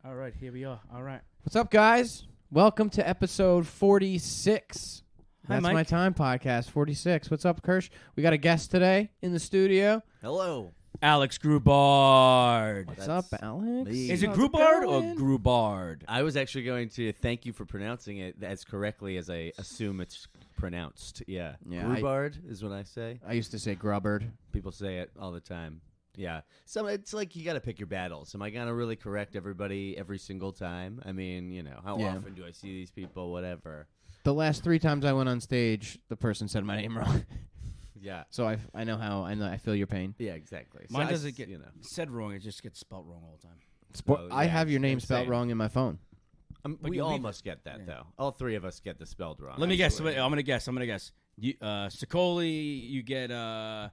All right, here we are. All right. What's up, guys? Welcome to episode 46. Hi, That's Mike. My Time podcast, 46. What's up, Kirsch? We got a guest today in the studio. Hello. Alex Grubard. What's up, Alex? me. Is it How's Grubard or going? Grubard? I was actually going to thank you for pronouncing it as correctly as I assume it's pronounced. Yeah. Yeah, Grubard is what I say. I used to say Grubard. People say it all the time. Yeah. So it's like you got to pick your battles. Am I going to really correct everybody every single time? I mean, you know, how Yeah. often do I see these people? Whatever. The last 3 times I went on stage, the person said my name wrong. Yeah. So I know how I feel your pain. Yeah, exactly. Mine So doesn't get you know. said wrong. It just gets spelled wrong all the time. Oh, I yeah, have your name same. spelled wrong in my phone. But We you all leave must get that, Yeah. though. All 3 of us get the spelled wrong. Let me guess. Absolutely. I'm gonna guess. You, Sicoli, you get the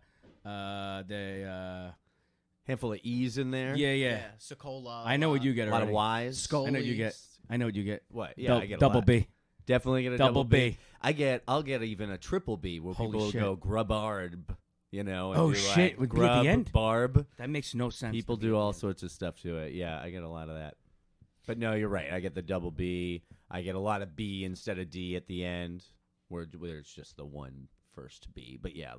Handful of E's in there. yeah. Sokola. I know what you get A lot already. of Y's. Skull. I know what you get. I know what you get. What? Yeah, I get a double lot. B. Definitely get a Double double B. B. I'll get even a triple B where Holy people will shit. go Grubard, you know. And Oh, do shit, like with B at the grub, end? barb. That makes no sense. People to me. do all sorts of stuff to it. Yeah, I get a lot of that. But no, you're right. I get the double B. I get a lot of B instead of D at the end, where it's just the one first B. But yeah,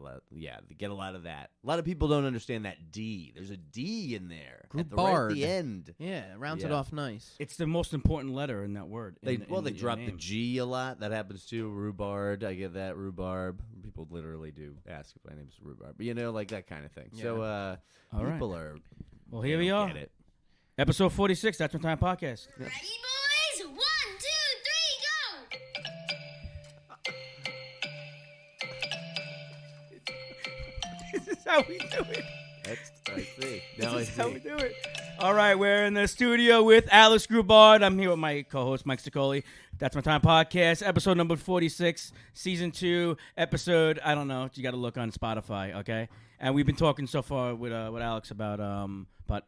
they get a lot of that. A lot of people don't understand that D. There's a D in there right at Grubard. the end. Yeah, rounds it Yeah. off nice. It's the most important letter in that word. They in they your drop the name. G a lot. That happens too. Rhubarb. I get that rhubarb. People literally do ask if my name's rhubarb, but you know, like that kind of thing. Yeah. So All right. people are. Well, they here we don't are. Get it. Episode 46. That's my time podcast. Ready, boys? 1, 2, 3, go! This is how we do it. I see. Now I This is how see. we do it. All right, we're in the studio with Alex Grubard. I'm here with my co-host, Mike Sicoli. That's my time podcast, episode number 46, season 2, episode, I don't know. You got to look on Spotify, okay? And we've been talking so far with Alex about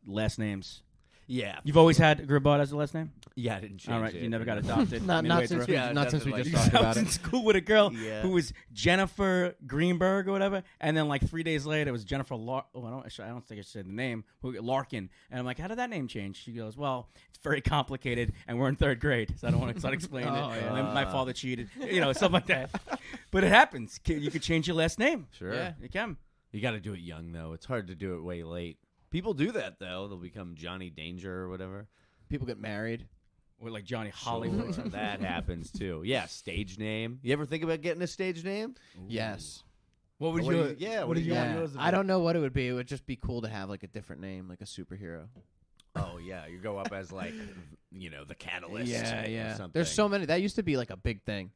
last names. Yeah. You've always had Grubard as a last name? Yeah, I didn't change All right, it. you never got adopted. Not midway since through? we, Yeah, not since we definitely. just talked I about was in it. school with a girl Yeah. who was Jennifer Greenberg or whatever, and then like 3 days later it was Jennifer I don't think I said the name. Larkin, and I'm like, how did that name change? She goes, well, it's very complicated, and we're in 3rd grade, so I don't want to start explaining Oh, it. yeah. And then my father cheated, stuff like that. But it happens. You could change your last name. Sure. Yeah. You can. You got to do it young though. It's hard to do it way late. People do that though. They'll become Johnny Danger or whatever. People get married. Or like Johnny Hollywood. Sure, that happens too. Yeah, stage name. You ever think about getting a stage name? Yes. What would What do you? you- yeah, What what did do you you want Yeah. yours to be? I don't know what it would be. It would just be cool to have like a different name, like a superhero. Oh yeah, you go up as like, the Catalyst. Yeah, or yeah. something. There's so many. That used to be like a big thing.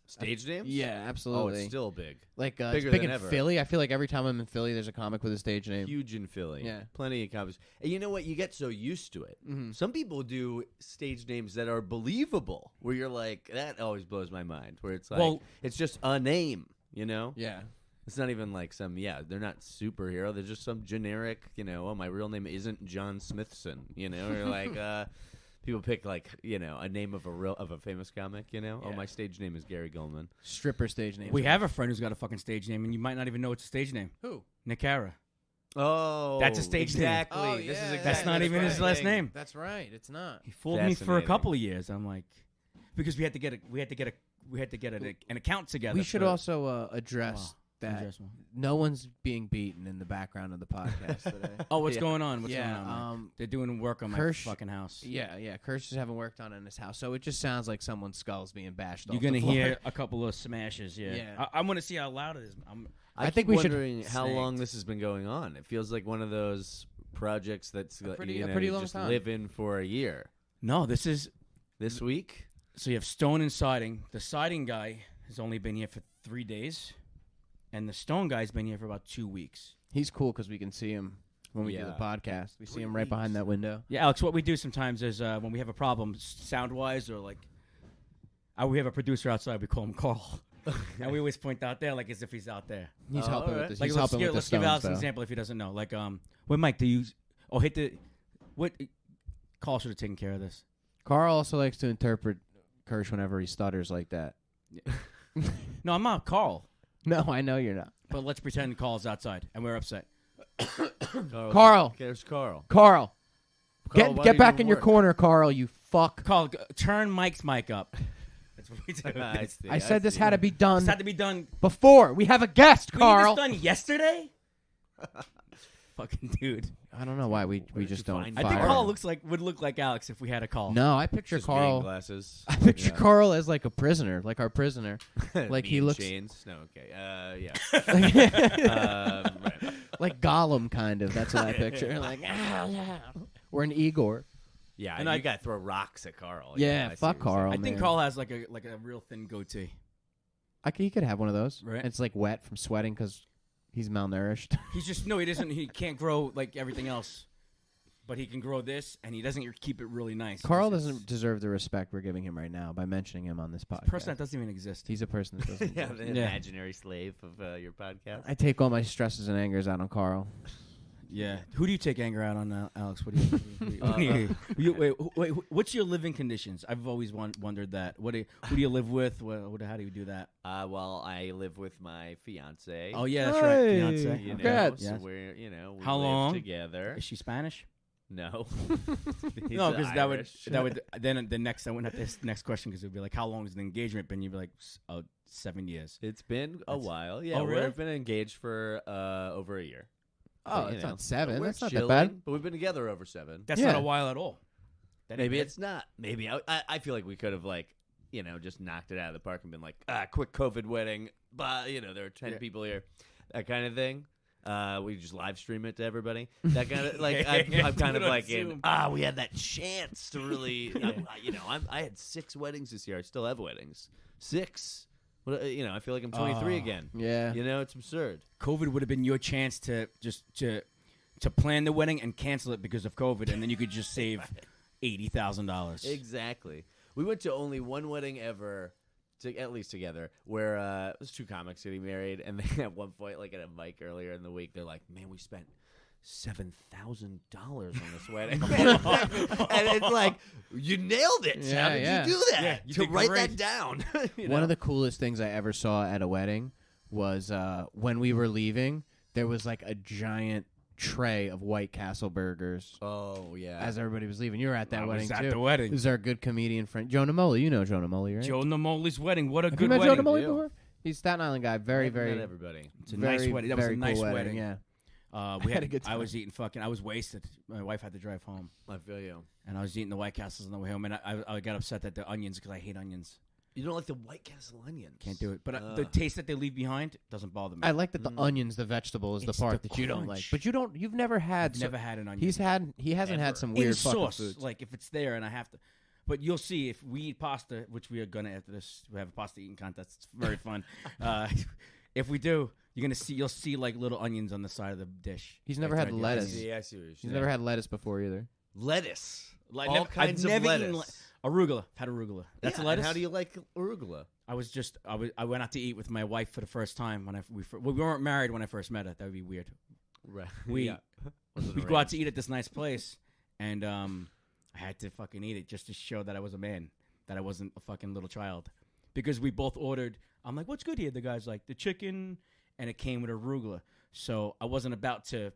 stage names. Yeah, Oh, absolutely. it's still big. like it's bigger big than in ever. Philly. I feel like every time I'm in Philly, there's a comic with a stage name. Huge in Philly. Yeah. Plenty of copies. And you know what? You get so used to it. Mhm. Some people do stage names that are believable, where you're like, that always blows my mind. Where it's like, Well- it's just a name, Yeah. It's not even like they're not superhero. They're just some generic, oh, my real name isn't John Smithson, Or like, people pick like, a name of a famous comic, Oh, Yeah. my stage name is Gary Goldman. Stripper stage name. We have a friend who's got a fucking stage name, and you might not even know it's a stage name. Who? Nicara. Oh, That's a stage name. exactly. Oh, This yeah, is yeah, exactly That's not the even his thing. last name. That's right. It's not. He fooled me for a Fascinating. couple of years. I'm like, because we had to get an account together. We should for- also address Wow. that Address one. no one's being beaten in the background of the podcast today. Oh, what's Yeah. going on? What's Yeah, going on? man? um, They're doing work on my Kirsch- fucking house. Yeah. Kirsch just haven't worked on it in his house, so it just sounds like someone's skull's being bashed. You're off gonna the floor. hear a couple of smashes. Yeah. Yeah. I want to see how loud it is. I keep think we should wondering how snag. long this has been going on. It feels like one of those projects that's A pretty you long just time. live in for a year. No, this is This week, so you have stone and siding. The siding guy has only been here for 3 days, and the stone guy's been here for about 2 weeks. He's cool because we can see him when we do the Yeah. podcast. We see 3 him right behind weeks. that window. Yeah, Alex. What we do sometimes is when we have a problem, sound wise, or like, we have a producer outside. We call him Carl, and we always point out there like as if he's out there. He's Oh, helping alright. with this. Like He's let's helping with give the stones, Alex an though. example if he doesn't know. Like what Mike do you? Oh, hit the what? Carl should have taken care of this. Carl also likes to interpret Kirsch whenever he stutters like that. No, I'm not Carl. No, I know you're not. But let's pretend Carl's outside and we're upset. Carl. There's Carl. Carl. Carl, why Get don't back you in your work? corner, Carl. You fuck. Carl, turn Mike's mic up. That's what we do. I said this had to be done This had to be done. before. We have a guest, We Carl. need this done yesterday. Fucking dude. I don't know why we did just you don't. find I fire think him. Carl would look like Alex if we had a call. No, I picture Just reading Carl. glasses. I picture Yeah. Carl as like a prisoner, like our prisoner. Like he Me and looks chains. No, okay. Yeah. Right. like Gollum, kind of. That's what I picture. Like, we're an Igor. Yeah, And and I- you got to throw rocks at Carl. Yeah, I see fuck what you're saying. Carl. I think man. Carl has like a real thin goatee. He could have one of those. Right. It's like wet from sweating because he's malnourished. He's just no, he doesn't. He can't grow like everything else, but he can grow this, and he doesn't keep it really nice. Carl It's- doesn't deserve the respect we're giving him right now by mentioning him on this it's podcast. a person that doesn't even exist. He's a person that doesn't. Yeah, exist. the Yeah. imaginary slave of your podcast. I take all my stresses and angers out on Carl. Yeah. Who do you take anger out on, Alex? What do you? Wait. What's your living conditions? I've always wondered that. Who do you live with? How do you do that? Well, I live with my fiance. Oh yeah, that's right, Hey. fiance. You know, Congrats. so Yes. we're we How live long? together. Is she Spanish? No, No, because that Irish. would then the next I wouldn't have this next question because it would be like, how long has the engagement been? You'd be like, 7 years. It's been a That's- while. Yeah, Oh, really? we've been engaged for over a year. Oh, You it's know, not 7. we're That's not that chilling, bad. But we've been together over 7. That's Yeah. not a while at all. That ain't Maybe bad. it's not. Maybe I feel like we could have just knocked it out of the park and been like, quick COVID wedding, but there are 10 Yeah. people here, that kind of thing. We just live stream it to everybody. That kind of like I'm kind of Put it on like Zoom. we had that chance to really I had 6 weddings this year. I still have weddings. 6. I feel like I'm 23 Oh. again. Yeah. It's absurd. COVID would have been your chance to just to plan the wedding and cancel it because of COVID, and then you could just save $80,000. Exactly. We went to only one wedding ever, at least together, where it was 2 comics getting married, and then at one point, like at a mic earlier in the week, they're like, "Man, we spent $7,000 on this wedding," and it's like, you nailed it. Yeah, How did yeah. you do that? Yeah, you to did write great. that down. One of the coolest things I ever saw at a wedding was when we were leaving, there was like a giant tray of White Castle burgers Oh yeah. as everybody was leaving. You were at that I wedding was at too. the wedding. This is our good comedian friend, Joe Namoli. You know Joe Namoli, right? Joe Namoli's wedding. What a Have good you met wedding. Joe Namoli Yeah. before? He's a Staten Island guy. Very, I've met very, everybody. It's a very, nice wedding. That was a very nice cool wedding. Yeah. We Had had a good I was time. eating fucking. I was wasted. My wife had to drive home, I feel you. and I was eating the White Castles on the way home, and I got upset at the onions because I hate onions. You don't like the White Castle onions? Can't do it. But the taste that they leave behind doesn't bother me. I like that the onions, the vegetable, is It's the part the that you don't like. crunch. But you've never had. I've never had an onion. He hasn't had Ever. some in weird fucking sauce, foods. like if it's there and I have to. But you'll see if we eat pasta, which we are gonna after this. We have a pasta eating contest. It's very fun. If we do, you'll see like little onions on the side of the dish. He's never Like, had right, lettuce. onions. Yeah, I see what you're He's saying. never had lettuce before either. lettuce. Like, All kinds I've of never eaten lettuce. arugula. Had arugula. That's Yeah, a lettuce. and how do you like arugula? I went out to eat with my wife for the first time when we weren't married when I first met her. That would be weird. Right. We- yeah. Wasn't We go out arranged. to eat at this nice place, and I had to fucking eat it just to show that I was a man, that I wasn't a fucking little child, because we both ordered. I'm like, "What's good here?" The guy's like, "The chicken," and it came with arugula. So I wasn't about to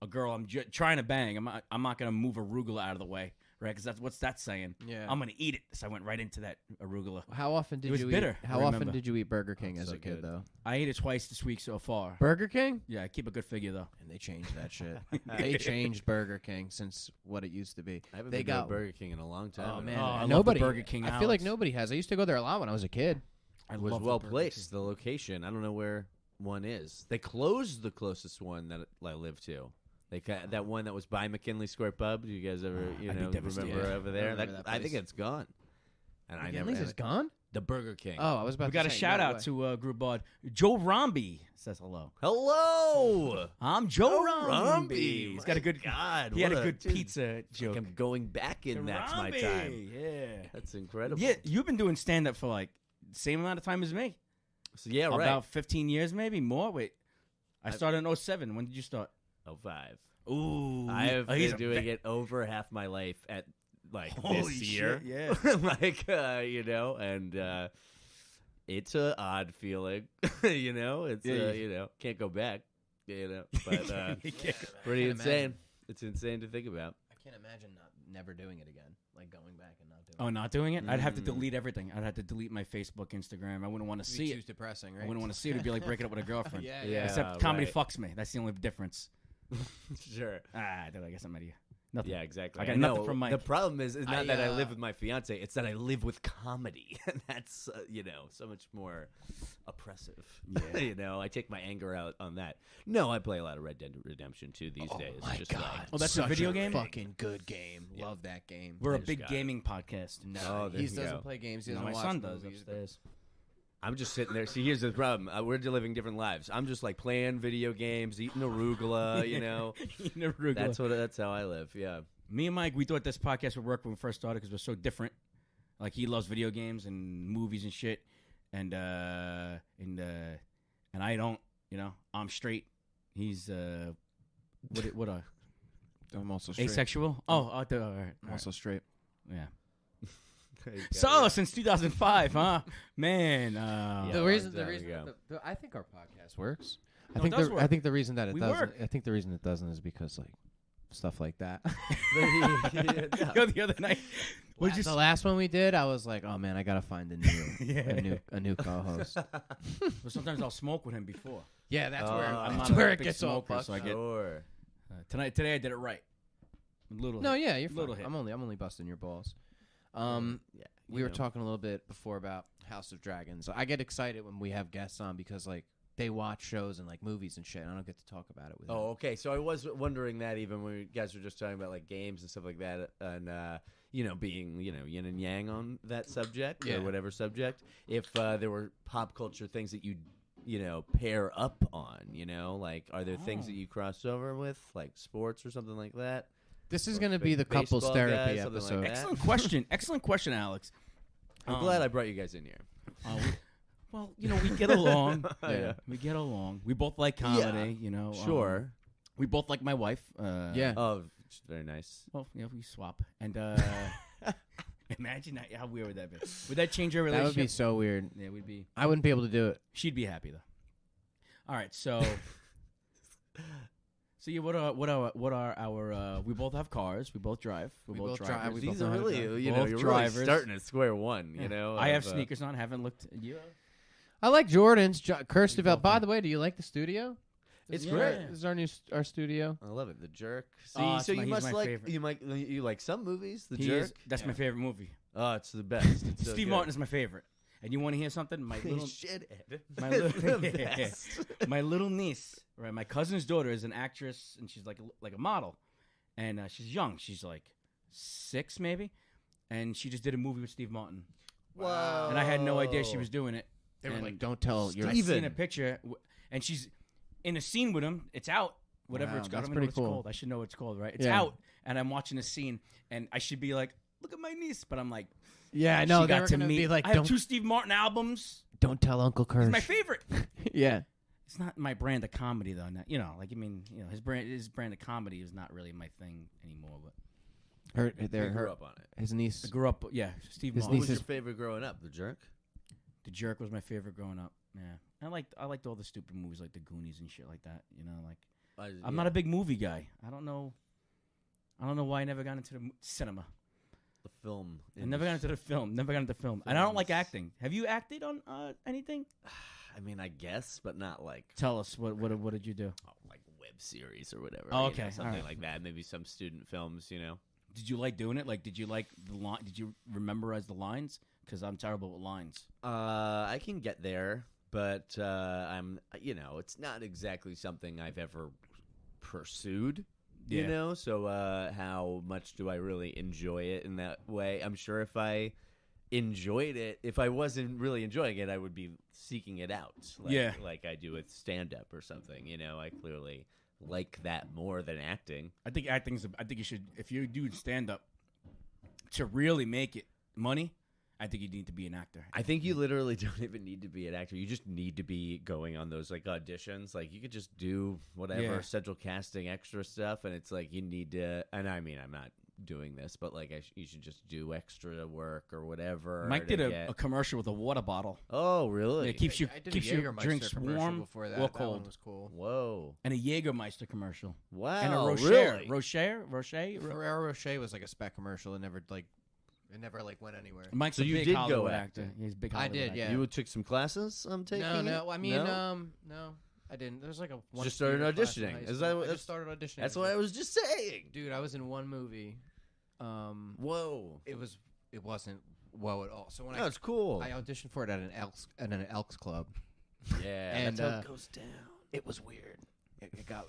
a girl I'm trying to bang. I'm not gonna move arugula out of the way, right? Because what's that saying? Yeah. I'm gonna eat it. So I went right into that arugula. How often did was you bitter, eat? I How often remember. did you eat Burger King as so a kid good. though? I ate it twice this week so far. Burger King? Yeah, I keep a good figure though. And they changed that shit. They changed Burger King since what it used to be. I haven't They been to a got Burger King in a long time. Oh I man, don't know. I love nobody. the Burger King, I feel like Alex. nobody has. I used to go there a lot when I was a kid. It was love the well Burger placed. King. The location. I don't know where one is. They closed the closest one that I live to. That one that was by McKinley Square Pub. Do you guys ever I'd be remember devastated. over there? I remember that I think place. it's gone. And I never. McKinley's is gone. The Burger King. Oh, I was about We to got a say, shout no out way. to Grubard. Joe Romby says hello. Hello. I'm Joe Oh, Romby. Romby. He's got a good. God. He had what a good dude. pizza joke. I'm going back in. That's my Romby, time. Yeah. That's incredible. Yeah, you've been doing stand up for like the same amount of time as me. So yeah, right. About 15 years, maybe more. Wait, I I- started in 07. When did you start? 05. Ooh, I have he's been a doing it over half my life at like Holy this year. shit, yeah. like and it's a odd feeling. It's Yeah, can't go back. But You can't go- pretty can't insane. imagine. It's insane to think about. I can't imagine never doing it again, like going back and not doing Oh, it. not doing it? I'd have to delete everything. I'd have to delete my Facebook, Instagram. I wouldn't want to see Too it. depressing, right? I wouldn't want to see it. It'd be like breaking up with a girlfriend. Yeah. Except comedy right. fucks me. That's the only difference. Sure. Dude, I guess I'm idiot. Nothing. Yeah, exactly. I got know. nothing from Mike. The problem is not that I live uh, with my fiance; it's that I live with comedy, and that's so much more oppressive. Yeah. I take my anger out on that. No, I play a lot of Red Dead Redemption 2 these days. My Just God. like, Oh, that's a Such video game? Fucking good game. Love that game. We're a just big got it. gaming podcast. No, Oh, there he you doesn't go. play games. He No, doesn't my watch son does movies, upstairs. I'm just sitting there. See, here's the problem. We're living different lives. I'm just like playing video games, eating arugula. Eating arugula. That's how I live. Yeah. Me and Mike, we thought this podcast would work when we first started because we're so different. Like he loves video games and movies and shit, and I don't. I'm straight. He's what I'm also straight. asexual. Oh, all right. I'm also straight. Yeah. There you go. So since 2005, huh? Man. Yeah, The long reason, time ago. I think our podcast works. No, it does work. I think the reason that it We doesn't. work. I think the reason it doesn't is because like stuff like that. The other night, we just The last one we did, I was like, oh man, I gotta find a new co-host. But sometimes I'll smoke with him before. Yeah, that's Oh, where I'm not that's a where it big gets all smoker, fucked so I up. get- Sure. Today I did it right. Little. No, hit. yeah, you're Little fine. hit. I'm only busting your balls. Yeah. We were talking a little bit before about House of Dragons. I get excited when we have guests on because like they watch shows and like movies and shit. And I don't get to talk about it with them. Oh, okay. So I was wondering that even when you guys were just talking about like games and stuff like that, and being yin and yang on that subject Yeah. or whatever subject, if there were pop culture things that you pair up on, like are there things that you cross over with, like sports or something like that? This is Or going to be the couples baseball therapy guy, something like episode. that. Excellent question. Excellent question, Alex. I'm glad I brought you guys in here. Well, we get along. Yeah. We get along. We both like comedy. Sure. We both like my wife. Yeah. Oh, it's very nice. Well, we swap. And imagine that, how weird would that be? Would that change our That relationship? would be so weird. Yeah, we'd be. I wouldn't be able to do it. She'd be happy though. All right, so. So yeah, what are our? We both have cars. We both drive. We both drive. drive. We These both are know how to really, drive. you're Both really drivers. starting at square one. I have of, sneakers on. Haven't looked. You? I like Jordans. Kirst developed. By the way, do you like the studio? It's Yeah. great. This is our studio. I love it. The Jerk. See, Oh, so he's you my must like favorite. you like some movies. The He Jerk. is. That's my favorite movie. Oh, it's the best. It's so Steve good. Martin is my favorite. And you want to hear something? My little, shithead. my The little, best. my little niece, right? My cousin's daughter is an actress, and she's like a model, and she's young. She's like 6 maybe, and she just did a movie with Steve Martin, Wow. and I had no idea she was doing it. They were And like, "Don't tell your." I Steven. seen a picture, and she's in a scene with him. It's out. Whatever Wow, it's called. I that's don't know what pretty it's cool. called. I should know what it's called, right? It's Yeah. out, and I'm watching the scene, and I should be like, "Look at my niece," but I'm like, Yeah, I know. she They got were to gonna meet. be like, I have "Don't 2 Steve Martin albums. don't tell Uncle Kirst." He's my favorite. Yeah. It's not my brand of comedy though. His brand of comedy is not really my thing anymore. But You grew up on it. His niece. I grew up, Steve His Martin. What niece was is- your favorite growing up? The Jerk. The Jerk was my favorite growing up. Yeah, I liked all the stupid movies like The Goonies and shit like that. I'm not a big movie guy. I don't know why I never got into the cinema. The film. I never got into the film. Never got into film. And I don't like Films. acting. Have you acted on anything? I mean, I guess, but not like Tell us what did you do? like web series or whatever. Oh, you okay, know, something alright. like that. Maybe some student films. Did you like doing it? Like, did you like the line? Did you memorize the lines? Because I'm terrible with lines. I can get there, but I'm. It's not exactly something I've ever pursued. Yeah. So how much do I really enjoy it in that way? I'm sure if I enjoyed it, if I wasn't really enjoying it, I would be seeking it out. Like I do with stand up or something. I clearly like that more than acting. I think I think you should, if you do stand up to really make it money, I think you need to be an actor. I think you literally don't even need to be an actor. You just need to be going on those like auditions. Like you could just do whatever Yeah. central casting extra stuff, and it's like you need to. And I mean, I'm not doing this, but like you should just do extra work or whatever. Mike to did get- a commercial with a water bottle. Oh, really? It keeps you I did keeps a your Jägermeister drinks commercial warm before that. or That cold. one was cool. Whoa! And a Jägermeister commercial. Wow! And a Rocher. Really? Rocher. Ferrero Rocher was like a spec commercial. It never went anywhere. Mike's So a you big did go Hollywood acting. actor. He's a big I Hollywood did, actor. yeah. You took some classes. I'm taking. No. I mean, No? no, I didn't. There's like a one Just started theater class in auditioning. high Is school. that- I just started auditioning. That's what I was just saying. Dude, I was in one movie. Whoa! It wasn't whoa at all. So when That's cool. I auditioned for it at an Elks club. Yeah, And, that's how uh, it goes down. It was weird.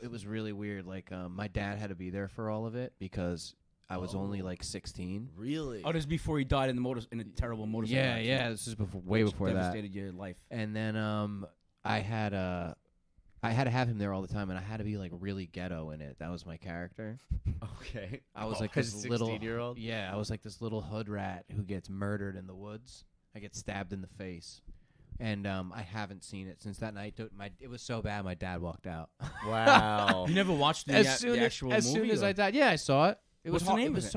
It was really weird. Like my dad had to be there for all of it because I was only like 16. Really? Oh, this is before he died in a terrible motorcycle accident. Yeah. This is way Which before that. devastated your life. And then I had to have him there all the time, and I had to be like really ghetto in it. That was my character. Okay. I was like as this a little 16-year-old. Yeah, I was like this little hood rat who gets murdered in the woods. I get stabbed in the face, and I haven't seen it since that night. It was so bad, my dad walked out. Wow. You never watched the actual as movie? soon as or- I died, yeah, I saw it. It What's was the hard. name It of was it?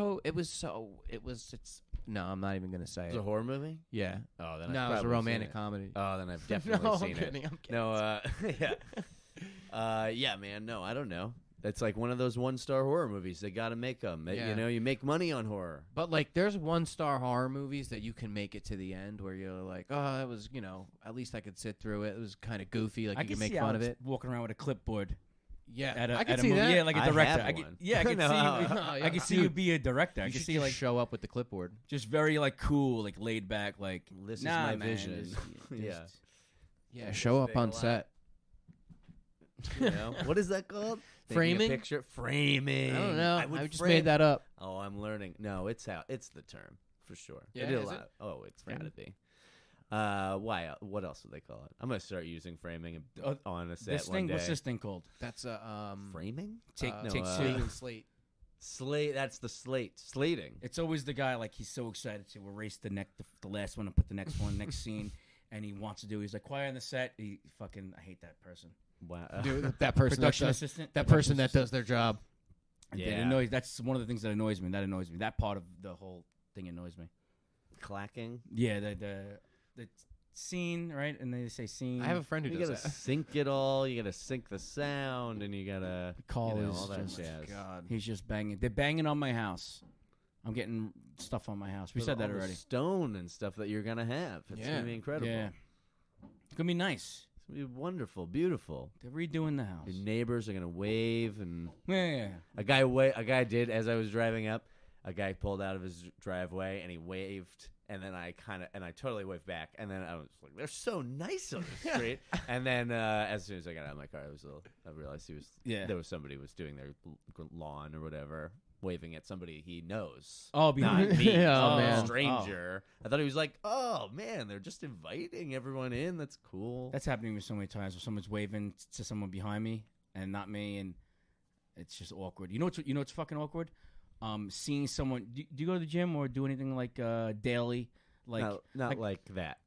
it's no, I'm not even gonna say It's a it. horror movie. Yeah, Oh, then no, I've it was a probably romantic seen it. comedy. Oh, then I've definitely no, seen I'm it. kidding. I'm kidding. No, yeah. Yeah, man. No, I don't know. It's like one of those one-star horror movies. They got to make them. Yeah. You know, you make money on horror. But like, there's 1-star horror movies that you can make it to the end where you're like, oh, that was, at least I could sit through it. It was kind of goofy, like I you can can make see fun of Alex it. walking around with a clipboard. Yeah, At a, I can at a see movie. that. Yeah, like a I director. have I could, one. yeah, I could No. see. No, I yeah. could see you be a director. I You could should see just like show up with the clipboard. just very like cool, like laid back, like This is nah, my man, vision. just- Yeah. Yeah, show up Big on a lot. set. You know? What is that called? Taking a Framing? picture. Framing. I don't know. I, would I just frame- made that up. Oh, I'm learning. No, it's the term for sure. Yeah, They did a is lot. it? Oh, it's got to Framing? be. Why? What else do they call it? I'm gonna start using framing on a set This one thing, day. what's this thing called? That's a Framing? Take no, take uh, two. slate. Slate. That's the slate. Slating. It's always the guy like he's so excited to erase the last one and put the next one next scene, and he wants to do. He's like quiet on the set. I hate that person. Wow. Dude, that person that Production does, assistant. that Production person that assistant. does their job. It Yeah. annoys. That's one of the things that annoys me. That part of the whole thing annoys me. Clacking. Yeah, the scene, right? And they say scene. I have a friend who You does gotta that. sync it all. You gotta sync the sound, and you gotta Call you know, is all that just- jazz. God. He's just banging. They're banging on my house. I'm getting stuff on my house. We With said that all the already. stone and stuff that you're gonna have. It's Yeah. gonna be incredible. Yeah, it's gonna be nice. It's gonna be wonderful, beautiful. They're redoing the house. Your neighbors are gonna wave, and Yeah. a guy did as I was driving up. A guy pulled out of his driveway and he waved, and then I totally waved back, and then I was like, "They're so nice on the street." And then as soon as I got out of my car, I realized there was somebody who was doing their lawn or whatever, waving at somebody he knows. Oh, Not behind me, Oh, a man. stranger. I thought he was like, "Oh man, they're just inviting everyone in. That's cool." That's happening to me so many times where someone's waving to someone behind me and not me, and it's just awkward. You know what's fucking awkward? Seeing someone. Do you go to the gym or do anything like daily? Like not like that.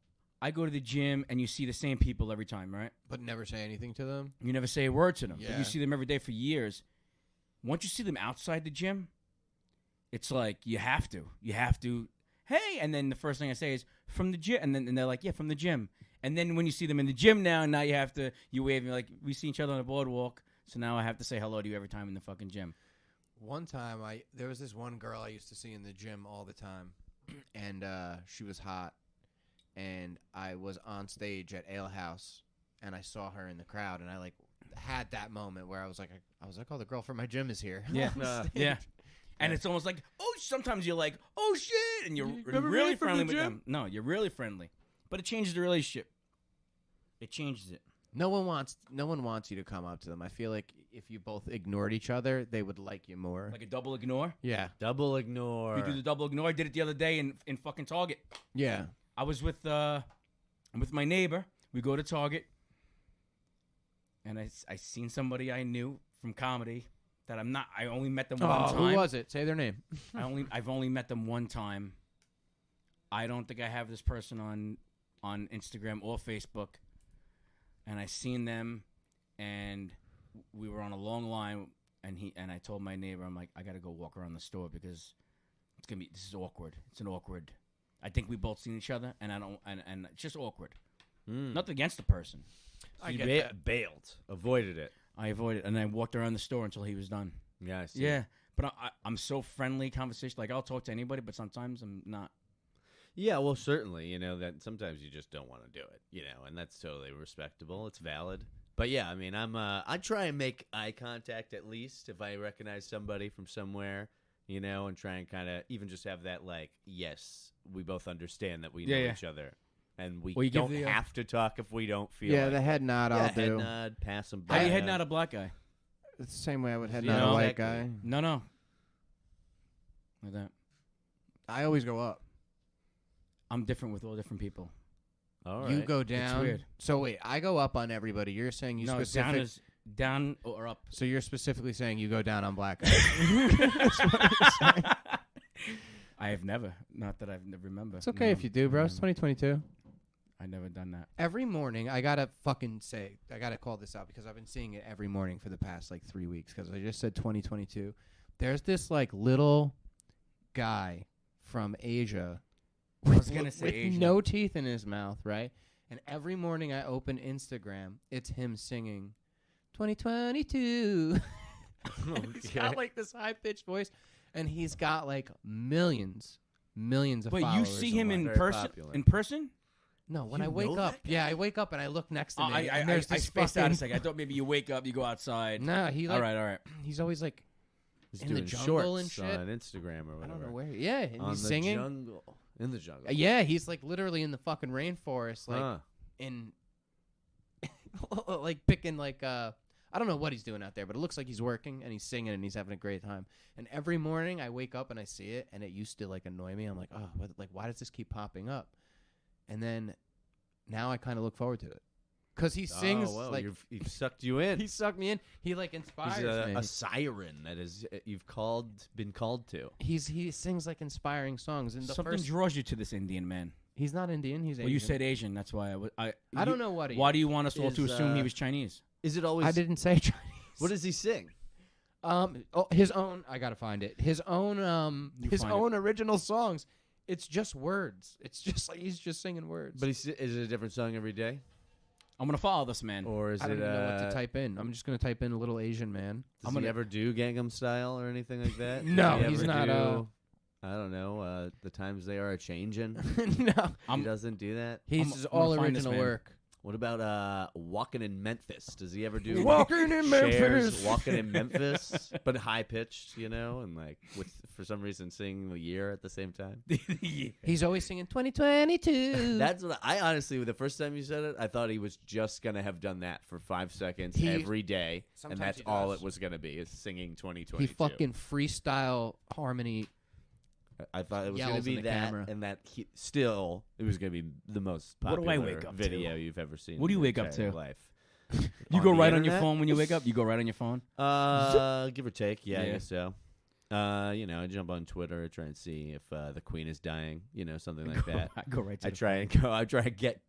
I go to the gym and you see the same people every time, right? But never say anything to them. You never say a word to them, but Yeah. you see them every day for years. Once you see them outside the gym, it's like you have to. Hey, and then the first thing I say is from the gym, and they're like, yeah, from the gym. And then when you see them in the gym now you wave, and you're like, we see each other on the boardwalk, so now I have to say hello to you every time in the fucking gym. One time, there was this one girl I used to see in the gym all the time, and she was hot, and I was on stage at Ale House, and I saw her in the crowd, and I like had that moment where I was like, oh, the girl from my gym is here. Yeah, On stage. yeah. And it's almost like, sometimes you're like, oh shit, and you're remember really me from friendly the with gym? them. No, you're really friendly, but it changes the relationship. It changes it. No one wants you to come up to them. I feel like if you both ignored each other, they would like you more. Like a double ignore. Yeah, Double ignore. You do the double ignore. I did it the other day in fucking Target. yeah. I was with my neighbor. We go to Target, and I seen somebody I knew from comedy that I only met them one time. Who was it? Say their name. I've only met them one time. I don't think I have this person on Instagram or Facebook. And I seen them, and we were on a long line, and I told my neighbor, I'm like, I gotta go walk around the store because this is awkward. It's an awkward. I think we both seen each other, and I don't, and it's just awkward. Nothing against the person. I You get that. bailed, avoided it. I avoided, and I walked around the store until he was done. Yeah, I see. Yeah, but I'm so friendly conversation. Like I'll talk to anybody, but sometimes I'm not. Yeah, well, certainly, you know, that sometimes you just don't want to do it, you know, and that's totally respectable. It's valid. But yeah, I mean, I try and make eye contact at least if I recognize somebody from somewhere, you know, and try and kind of even just have that like, yes, we both understand that we know each other. And we don't have to talk if we don't feel like the head nod I'll head do. nod, pass them by. How you head nod a black guy? It's the same way I would head Yeah, nod a white exactly. guy. No. Like that. I always go up. I'm different with all different people. All right. You go down. weird. So wait, I go up on everybody. You're saying you No, specific. down is down or up. So you're specifically saying you go down on black guys. That's what you're saying. I have never. Not that I've never remember. It's okay if you do, bro. It's 2022. I never done that. Every morning, I gotta call this out because I've been seeing it every morning for the past like 3 weeks because I just said 2022. There's this like little guy from Asia. I was gonna say with Asian. no teeth in his mouth, right? And every morning I open Instagram, it's him singing 2022. He's got like this high pitched voice, and he's got like millions of But you followers. see him in Very person? popular. In person? No, when You I wake know up, that guy? yeah, I wake up and I look next to me. I and there's I this spaced out a fucking- second. I thought maybe you wake up, you go outside. No, he like, all right. he's always like He's in the doing jungle shorts and shit. on Instagram or whatever. I don't know where. Yeah, and On he's the singing. jungle. In the jungle. Yeah, he's like literally in the fucking rainforest, like Huh. in like picking like I don't know what he's doing out there, but it looks like he's working and he's singing and he's having a great time. And every morning I wake up and I see it, and it used to like annoy me. I'm like, oh, why does this keep popping up? And then now I kind of look forward to it because he sings Oh, well, like you've sucked you in. he sucked me in. He like inspires He's me. a siren that is you've been called to. He sings like inspiring songs. And the Something first, draws you to this Indian man. he's not Indian. He's Asian. Well, you said Asian. That's why I don't know what he. Why do you want us all to Is, assume he was Chinese? Is it always? I didn't say Chinese. What does he sing? His own. I gotta find it. His own. You His find own original songs. It's just words. It's just like he's just singing words. But is it a different song every day, I'm gonna follow this man. or is I don't it? even know what to type in. I'm just gonna type in a little Asian man. Does he ever do Gangnam Style or anything like that? No, Does he he's ever not, do, I don't know. The times they are a changing. No, He doesn't do that. he's I'm all gonna find this original man. work. What about Walking in Memphis? Does he ever do Walking in shares Memphis. Walking in Memphis, but high pitched, you know, and like with for some reason singing the year at the same time? Yeah. He's always singing 2022. That's what I honestly, the first time you said it, I thought he was just gonna have done that for 5 seconds He- every day, and Sometimes that's he all does. it was gonna be is singing 2022. he fucking freestyle harmony. I thought it was yells gonna in be the that, camera. and that still it was gonna be the most What do popular I wake up to? video you've ever seen. What do in you your wake up entire to? Life. You go On the right on your internet? phone when you wake up. You go right on your phone. Give or take, yeah, I Yeah. guess so. You know, I jump on Twitter, try and see if the Queen is dying, you know, something like that. I go right to I the try and get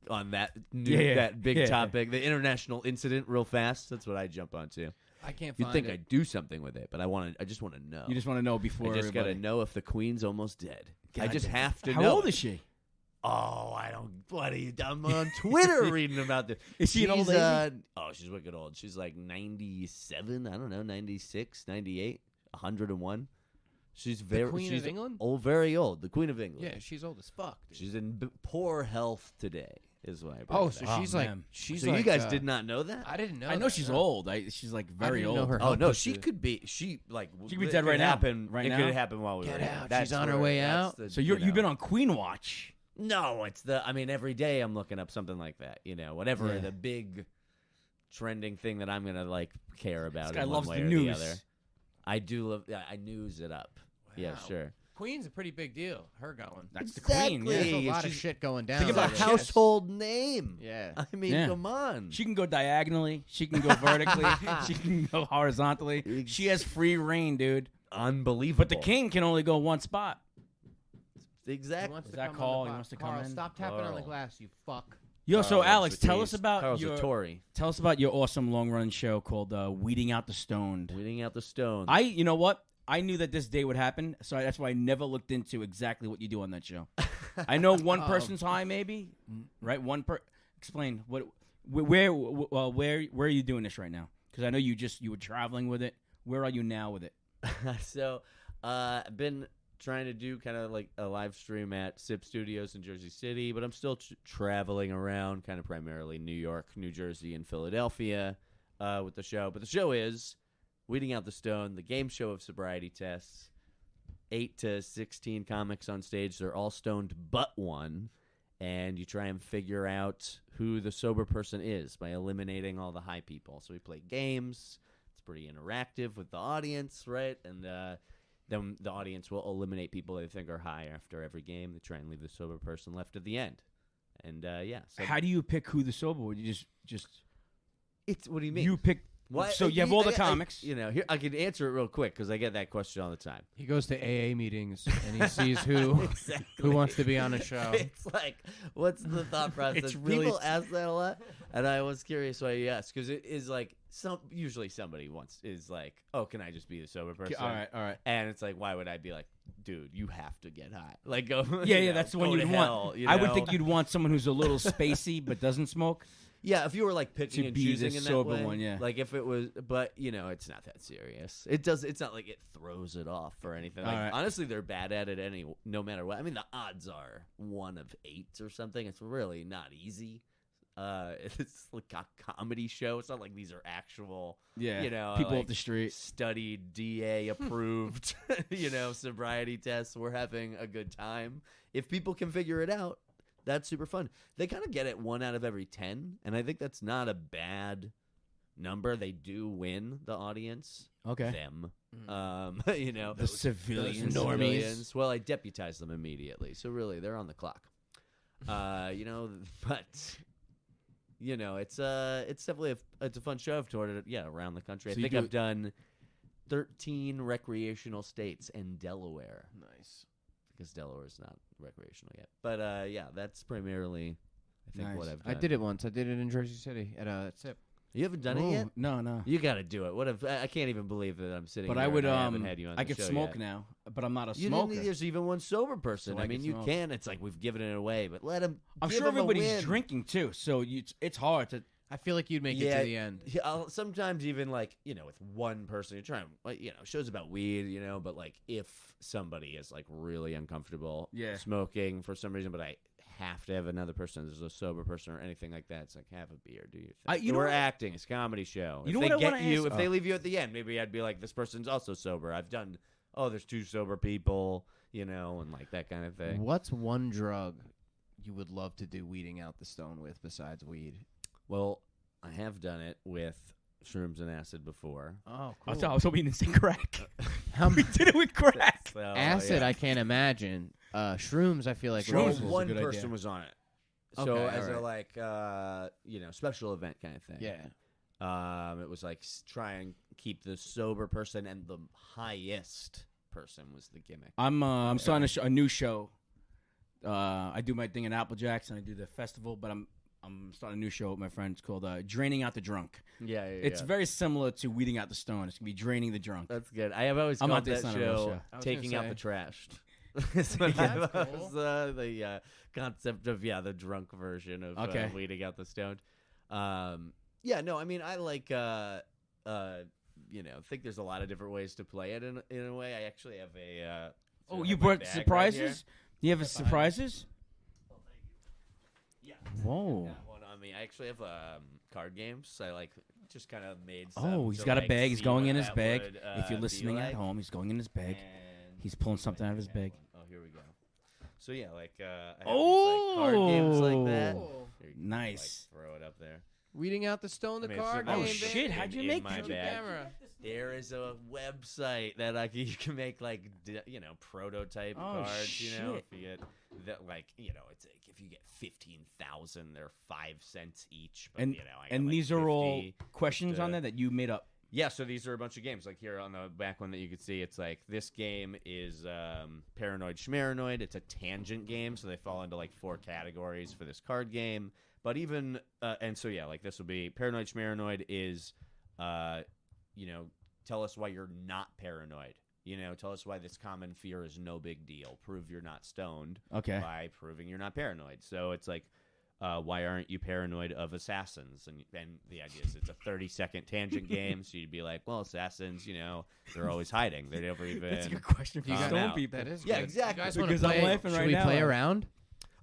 on that Yeah. that big Yeah. topic, the international incident, real fast. That's what I jump onto. I can't You'd find think it. I'd do something with it, but I just want to know. You just want to know before. I just gotta everybody. know if the Queen's almost dead. I God just damn. have to How know. old it. is she? Oh, I don't. What are you? I'm on Twitter reading about this. Is she an old She's, lady? Oh, she's wicked old. She's like 97. I don't know, 96, 98, 101. She's very. Queen of she's England? old, very old. The Queen of England. Yeah, she's old as fuck. dude. She's in poor health today. Is why. I bring Oh, it so up. she's Oh, like man. she's So like, you guys did not know that? I didn't know. I know that, she's no. old. She's like very didn't know old. her Oh health no, was she the- could be. She like. She could be it dead right now. happen, Right it now? could happen while we Get were here. out. That's She's on her where- way that's out? the- So you you've been know. on Queen Watch. No, it's the. I mean, every day I'm looking up something like that. You know, whatever Yeah. the big trending thing that I'm gonna like care about. This guy in loves one the way or news. The other. I do love. Yeah, I news it up. Yeah, Wow. sure. Queen's a pretty big deal. Her going. That's the Exactly. Queen. There's Yeah. a lot of she's- shit going down. Think It's about a there. household name. Yeah. I mean, Yeah. come on. She can go diagonally. She can go vertically. She can go horizontally. She has free reign, dude. Unbelievable. But the king can only go one spot. He Exactly. wants Is to that come Carl? on the He glass. wants to come Carl, in? stop tapping on the Carl. glass, you fuck. Yo, so Carl Alex, tell Ortiz. us about Carl's your a Tory. tell us about your awesome long run show called Weeding Out the Stoned. Weeding out the stones. You know what? I knew that this day would happen, so that's why I never looked into exactly what you do on that show. I know one person's high, maybe, right? Explain where are you doing this right now? Because I know you were traveling with it. Where are you now with it? So, I've been trying to do kind of like a live stream at SIP Studios in Jersey City, but I'm still traveling around, kind of primarily New York, New Jersey, and Philadelphia with the show. But the show is Weeding Out the Stone, the game show of sobriety tests. 8 to 16 comics on stage. They're all stoned but one. And you try and figure out who the sober person is by eliminating all the high people. So we play games. It's pretty interactive with the audience, right? And then the audience will eliminate people they think are high after every game. They try and leave the sober person left at the end. And, yeah. So How do you pick who the sober? Would you just it's what do you mean? you pick? What? So you have all the comics. Here I can answer it real quick because I get that question all the time. He goes to AA meetings and he sees who wants to be on a show. It's like, what's the thought process? It's really People ask that a lot, and I was curious why you asked because it is like usually somebody is like, oh, can I just be the sober person? All right. And it's like, why would I be like, dude, you have to get high? Like, go. Yeah, that's the one go you'd to want. hell, I would think you'd want someone who's a little spacey but doesn't smoke. Yeah, if you were like picking To and be choosing the in that sober way, one, yeah. Like if it was, but it's not that serious. It's not like it throws it off or anything. Like, All right. honestly, they're bad at it no matter what. I mean, the odds are 1 of 8 or something. It's really not easy. It's like a comedy show. It's not like these are actual, Yeah, people like off the street. studied DA approved, sobriety tests. We're having a good time. If people can figure it out, that's super fun. They kind of get it 1 out of every 10, and I think that's not a bad number. They do win the audience. Okay. Them. The civilians. Those civilians. Well, I deputize them immediately, so really they're on the clock. But it's definitely it's a fun show. I've toured it, around the country. So I think I've done 13 recreational states and Delaware. Nice. Because Delaware is not recreational yet. But, that's primarily, I think, Nice. what I've done. I did it once. I did it in Jersey City at SIP. You haven't done it Ooh, yet? No. You got to do it. I can't even believe that I'm sitting But here I would. and I haven't had you on I the could show smoke yet. now, but I'm not a You smoker. didn't, there's even one sober person. So I I mean, can you smoke. can. It's like we've given it away, but let him. I'm give sure him a everybody's win. drinking too, so it's hard to. I feel like you'd make it to the end. Yeah, sometimes even like with one person, you're trying. Like, shows about weed, but like if somebody is like really uncomfortable, smoking for some reason, but I have to have another person. There's a sober person or anything like that. It's like have a beer, do your thing. know We're what? acting. It's a comedy show. You If know they what I get wanna you, ask? if they leave you at the end, maybe I'd be like, this person's also sober. I've done. Oh, there's 2 sober people, and like that kind of thing. What's one drug you would love to do weeding out the stone with besides weed? Well, I have done it with shrooms and acid before. Oh, I was hoping you didn't say crack. How We did it with crack. So, acid, I can't imagine. Shrooms, I feel like. Well, Shrooms was a one good person idea. was on it. So Okay, as a alright. special event kind of thing. Yeah. It was like try and keep the sober person and the highest person was the gimmick. I'm starting a new show. I do my thing in Applejacks and I do the festival, but I'm starting a new show with my friends called Draining Out the Drunk. Yeah, It's very similar to Weeding Out the Stone. It's gonna be draining the drunk. That's good. I have always I'm called not that this on a real show show. I was taking gonna out say. the trash. That's what That's I cool. was, the concept of the drunk version of Okay. weeding out the stoned. I mean I like think there's a lot of different ways to play it in a way. I actually have a Oh, sort you of my brought bag right surprises? You have surprises? here. Yeah. Whoa. Got one on me. I actually have card games. I like just kind of made some. Oh, he's to, got a like, bag. He's see going what in his that bag. would, If you're be listening at like. home, he's going in his bag. And He's pulling something out of his bag. Oh, here we go. So yeah, like I have these, like, card games like that. Oh. Here, you can, Nice. like, throw it up there. Weeding out the stone, the I mean, it's card in my- Oh, game. shit, how'd you in make my that? bag. Camera. There is a website that you can make like prototype Oh, cards. If shit. you get that, it's like if you get 15,000, they're 5 cents each. But, And I got, and like, these are all 50 questions on to- there that you made up. Yeah, so these are a bunch of games. Like here on the back one that you can see, it's like this game is Paranoid Schmaranoid. It's a tangent game, so they fall into like 4 categories for this card game. But even and so yeah, like this will be Paranoid Schmaranoid is, tell us why you're not paranoid. Tell us why this common fear is no big deal. Prove you're not stoned. Okay. By proving you're not paranoid. So it's like. Why aren't you paranoid of assassins? And the idea is it's a 30-second tangent game, so you'd be like, well, assassins, they're always hiding. They never even. That's a good question for stone people. That is Yeah, good. exactly. You guys Because wanna I'm play, laughing should right we now. play around?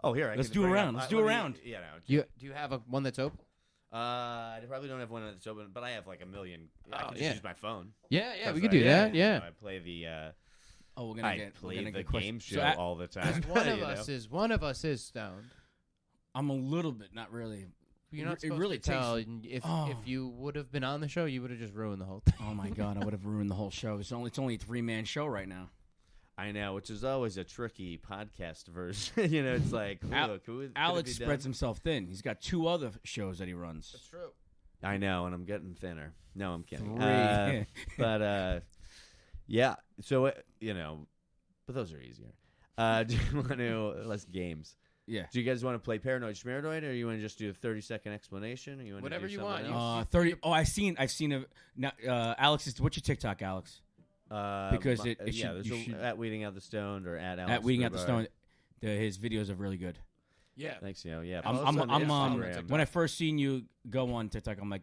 Oh, here. Let's do a round. Let's do a round. Do you have one that's open? I probably don't have one that's open, but I have like a million. I can just use my phone. Yeah, we 'Cause could do that. Yeah. I play the. Oh, we're gonna I get play we're gonna the get questions. game show So all the time. One of us is stoned. I'm a little bit, not really. You're not It supposed really to tell. takes- If you would have been on the show, you would have just ruined the whole thing. Oh my god, I would have ruined the whole show. It's only a 3-man show right now. I know, which is always a tricky podcast version. It's like Alex spreads himself thin. He's got 2 other shows that he runs. That's true. I know, and I'm getting thinner. No, I'm kidding. 3. But yeah. So but those are easier. Do you want to less games? Yeah. Do you guys want to play Paranoid Schmaranoid, or you want to just do a 30-second explanation, or you want Whatever to do you something want. else? 30. Oh, I've seen a. Now, Alex, what's your TikTok, Alex? Because it yeah, should- there's you a- should- at Weeding Out the Stoned or at Alex At Weeding Out the Grubard. Stone, his videos are really good. Yeah. Thanks, yeah. I'm Post on Instagram. when I first seen you go on TikTok, I'm like,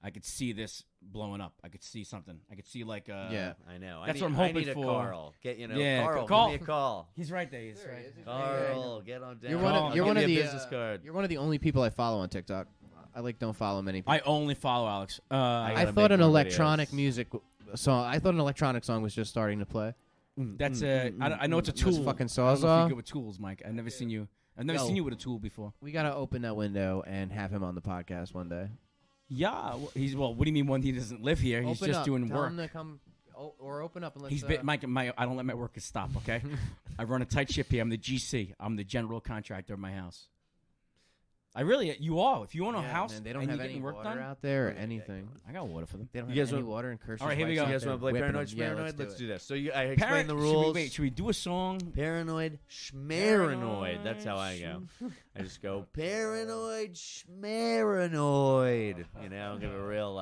I could see this blowing up. I could see something. I could see like Yeah. I know. That's I what I'm need, I hoping need a for. Carl. Yeah, Carl, call- give me a call. He's right there. He's There he right. is. Carl, get on down. You're one one I'll of give you the a business card. You're one of the only people I follow on TikTok. I don't follow many people. I only follow Alex. I gotta thought make an more electronic videos. music song. I thought an electronic song was just starting to play. That's I know it's a That's tool. fucking I don't know if Sawzall. you're good with tools, Mike. I've never seen you. I've never Yo. seen you with a tool before. We gotta open that window and have him on the podcast one day. Yeah, what do you mean when he doesn't live here? He's Open just up. doing Tell work. him to come, or open up and let's. He's Mike. I don't let my workers stop. Okay, I run a tight ship here. I'm the GC. I'm the general contractor of my house. I really, you are. If you own a house Man, they don't and have you're any getting work water done, out there or anything. I got water for them. They don't You have guys any want- water in Kershaw's. All right, here we wife's go. out You guys there want to play whipping Paranoid them. Yeah, Schmaranoid? Let's it. do this. So I explain the rules. Should we do a song? Paranoid Schmaranoid. That's how I go. I just go Paranoid Schmaranoid. Give a real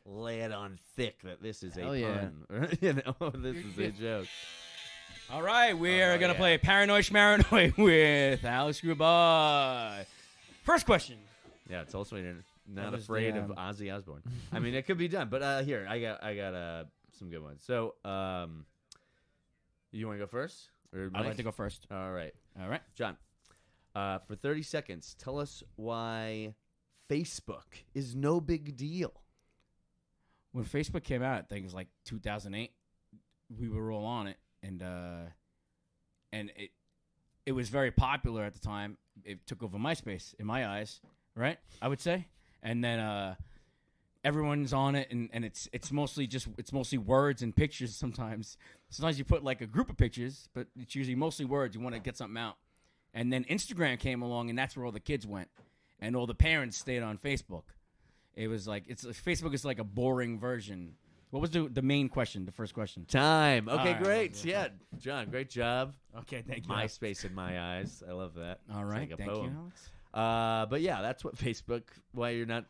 lay it on thick that this is Hell a yeah. pun. This is a joke. All right, we're Oh, gonna yeah. play Paranoid Schmaranoid with Alex Grubard. First question. Yeah, it's also not That is afraid the, of Ozzy Osbourne. I mean, it could be done, but here I got some good ones. So, you want to go first? Or I'd Mike? like to go first. All right, All right. John. For 30 seconds, tell us why Facebook is no big deal. When Facebook came out, I think it was like 2008. We were all on it, and it was very popular at the time. It took over MySpace in my eyes, right? I would say, and then everyone's on it, and it's mostly words and pictures. Sometimes you put like a group of pictures, but it's usually mostly words. You want to get something out, and then Instagram came along, and that's where all the kids went, and all the parents stayed on Facebook. It was like Facebook is like a boring version. What was the main question? The first question. Time. Okay, All right. great. Yeah, John, great job. Okay, thank you. MySpace in my eyes. I love that. All It's right, like a thank poem. you, Alex. But yeah, that's what Facebook. Why you're not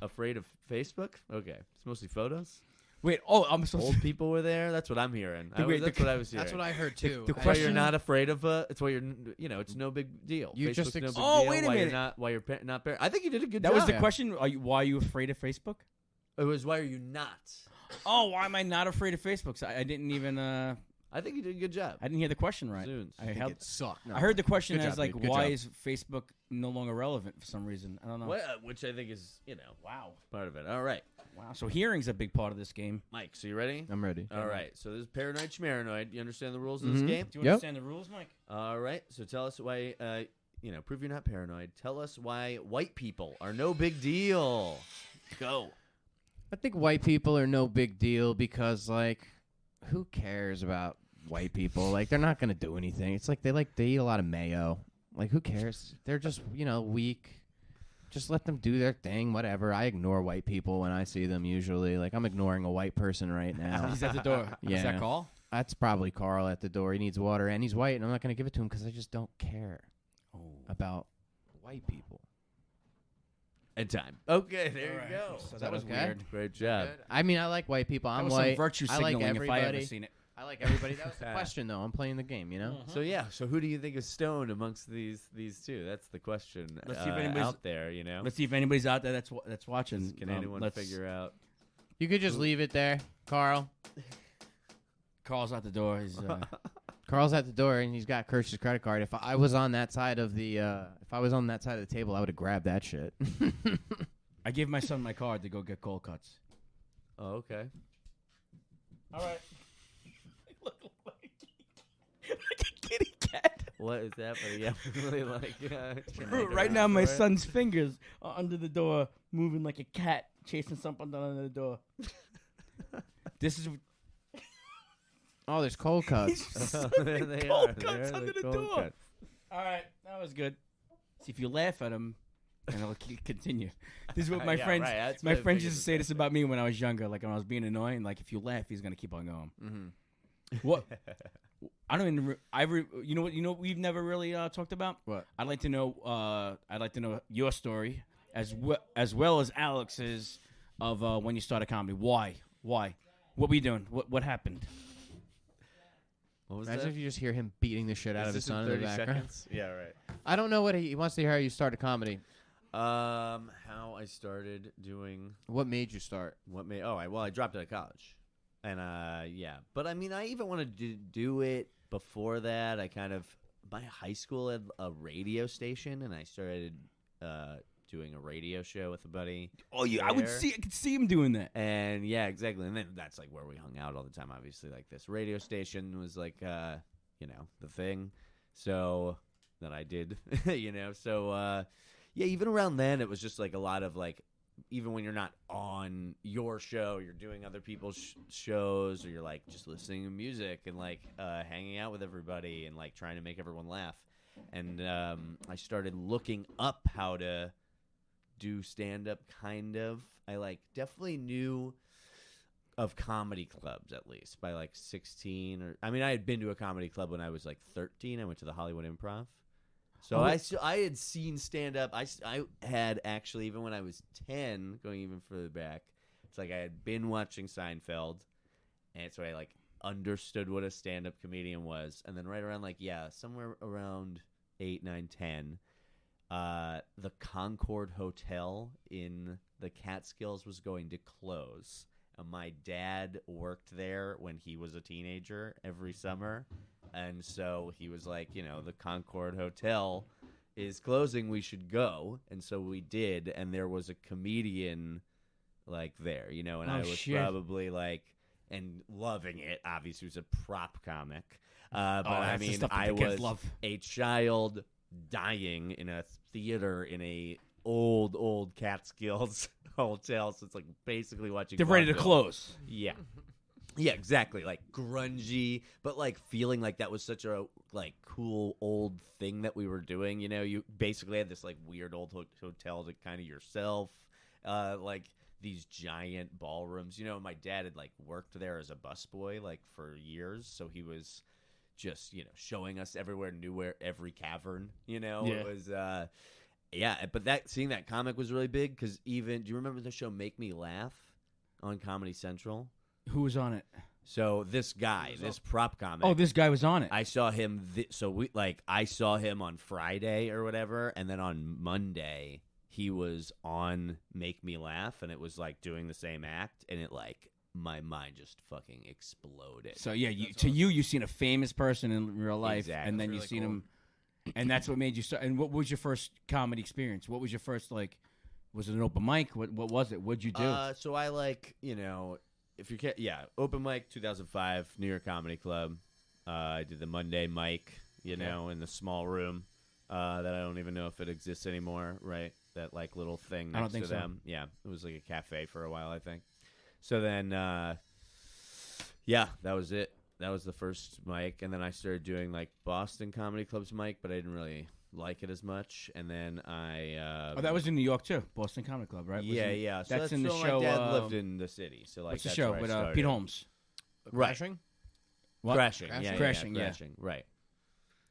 afraid of Facebook? Okay, it's mostly photos. Wait, I'm supposed Old people were there. That's what I'm hearing. That's what I was hearing. That's what I heard too. the That's why you're question- not afraid of. It's why you're. It's no big deal. You Facebook's just no big Oh, deal. wait a why minute. You're not. Why you're not. I think you did a good That job. was the Yeah. question. Why are you afraid of Facebook? It was why are you not? Oh, why am I not afraid of Facebook? So I didn't even. I think you did a good job. I didn't hear the question right. Soon. I held. It sucked. No. I heard the question Good as job, like, dude. Good why job. is Facebook no longer relevant for some reason? I don't know. Which I think is Wow. part of it. All right, Wow. So hearing's a big part of this game. Mike. So you ready? I'm ready. All right. So this is Paranoid Schmaranoid. You understand the rules of this Mhm. game? Do you Yep. understand the rules, Mike? All right. So tell us why. Prove you're not paranoid. Tell us why white people are no big deal. Go. I think white people are no big deal because, like, who cares about white people? Like, they're not gonna do anything. It's like they eat a lot of mayo. Like, who cares? They're just weak. just let them do their thing, whatever. I ignore white people when I see them usually. Like, I'm ignoring a white person right now. He's at the door. Yeah. Is that Carl? That's probably Carl at the door. He needs water, and he's white, and I'm not going to give it to him because I just don't care about white people. And time. Okay, there All right. you go. So Is that was okay? weird. Great job. I mean, I like white people. That I'm was white. some virtue I like signaling if I ever everybody. seen it. I like everybody. That was the question, though. I'm playing the game, you know? So yeah, so who do you think is stoned amongst these two? That's the question. Let's see if anybody's out there. You know, Let's see if anybody's out there that's watching. can anyone let's- figure out? You could just leave it there, Carl. Carl's out the door. He's Carl's at the door, and he's got Kirsch's credit card. If I was on that side of the, table, I would have grabbed that shit. I gave my son my card to go get cold cuts. Oh, okay. All right. Look like a kitty cat. What is that? But yeah, really like. Right now, my son's fingers are under the door, moving like a cat, chasing something under the door. This is Oh, there's cold cuts. There they cold are. cuts There are under the cold door. cuts. all right. That was good. See if you laugh at him, and it'll continue. This is what my Yeah, friends. right, that's My what I friends figured used to the say same this about me when I was younger. Like when I was being annoying. Like if you laugh, he's gonna keep on going. Mm-hmm. What? I don't even. You know what? You know what we've never really talked about. What? I'd like to know. I'd like to know your story as well as Alex's of when you started comedy. Why? What were you doing? What happened? What was Imagine that? if you just hear him beating the shit out of his Is this son in in the 30 background. seconds? Yeah, right. I don't know what he wants to hear how you started comedy. How I started doing What made you start? what made I dropped out of college, and yeah, but I mean I even wanted to do it before that. I kind of my high school had a radio station, and I started doing a radio show with a buddy. Oh, yeah, I there. could see him doing that. And yeah, exactly. And then that's like where we hung out all the time. Obviously, like this radio station was like, the thing. So that I did, So yeah, even around then, it was just like a lot of like, even when you're not on your show, you're doing other people's shows, or you're like just listening to music and like hanging out with everybody and like trying to make everyone laugh. And I started looking up how to do stand-up, kind of. I like definitely knew of comedy clubs at least by like 16 or I mean I had been to a comedy club when I was like 13. I went to the Hollywood Improv. So I had seen stand-up. I had actually, even when I was 10, going even further back, it's like I had been watching Seinfeld, and so I like understood what a stand-up comedian was. And then right around like, somewhere around 8, 9, 10, the Concord Hotel in the Catskills was going to close. And my dad worked there when he was a teenager every summer. And so he was like, the Concord Hotel is closing. We should go. And so we did. And there was a comedian like there, and I was probably like, and loving it. Obviously, he was a prop comic. But I that's the mean, stuff that I the kids was love. a child dying in a theater in a old Catskills hotel. So it's like basically watching. They're ready to vaudeville. close. Yeah. Yeah, exactly. Like grungy, but like feeling like that was such a like cool old thing that we were doing. You basically had this like weird old hotel to kind of yourself, like these giant ballrooms. My dad had like worked there as a busboy like for years, so he was just showing us everywhere, knew where every cavern. It was. But seeing that comic was really big because do you remember the show Make Me Laugh on Comedy Central? Who was on it? So this guy, this prop comic. Oh, this guy was on it. I saw him. I saw him on Friday or whatever, and then on Monday he was on Make Me Laugh, and it was like doing the same act, and it like my mind just fucking exploded. So yeah, you've seen a famous person in real life, Exactly. and then That's you've seen really him, and that's what made you start. And what was your first comedy experience? What was your first like? Was it an open mic? What was it? What'd you do? So I like if you can't, open mic 2005 New York Comedy Club. I did the Monday mic, in the small room that I don't even know if it exists anymore. Right, that like little thing next I don't think to so. them. Yeah, it was like a cafe for a while, I think. So then, that was it. that was the first mic, and then I started doing like Boston Comedy Club's mic, but I didn't really like it as much. And then I Oh, that was in New York too, Boston Comedy Club, right? yeah, Wasn't- yeah. So That's in the so show. My dad lived in the city, so like what's the that's show where I with started. Pete Holmes? Right. Crashing? What? Crashing, Crashing? yeah, Crashing, yeah, yeah. Crashing, right.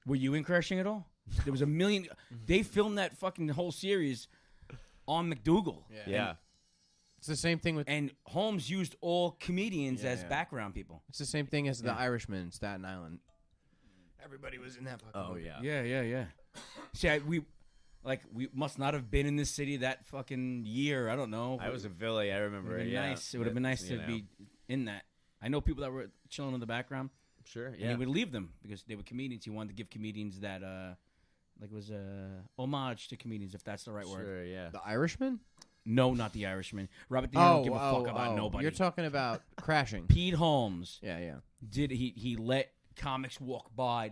Were you in Crashing at all? There was a million. They filmed that fucking whole series on McDougal. Yeah. It's the same thing with. And Holmes used all comedians Yeah, as yeah. background people. It's the same thing as the Yeah. Irishman in Staten Island. Everybody was in that fucking. Oh movie. yeah. Yeah. See, we must not have been in this city that fucking year. I don't know. I was in Philly. I It remember. would have been Yeah. nice. It would have been nice You to know. be in that. I know people that were chilling in the background, Sure. and Yeah. he would leave them because they were comedians. He wanted to give comedians that, like, it was homage to comedians, if that's the right word. Sure. Yeah. The Irishman? No, not the Irishman. Robert De Niro don't give a fuck about nobody. You're talking about Crashing. Pete Holmes Yeah. did he let comics walk by.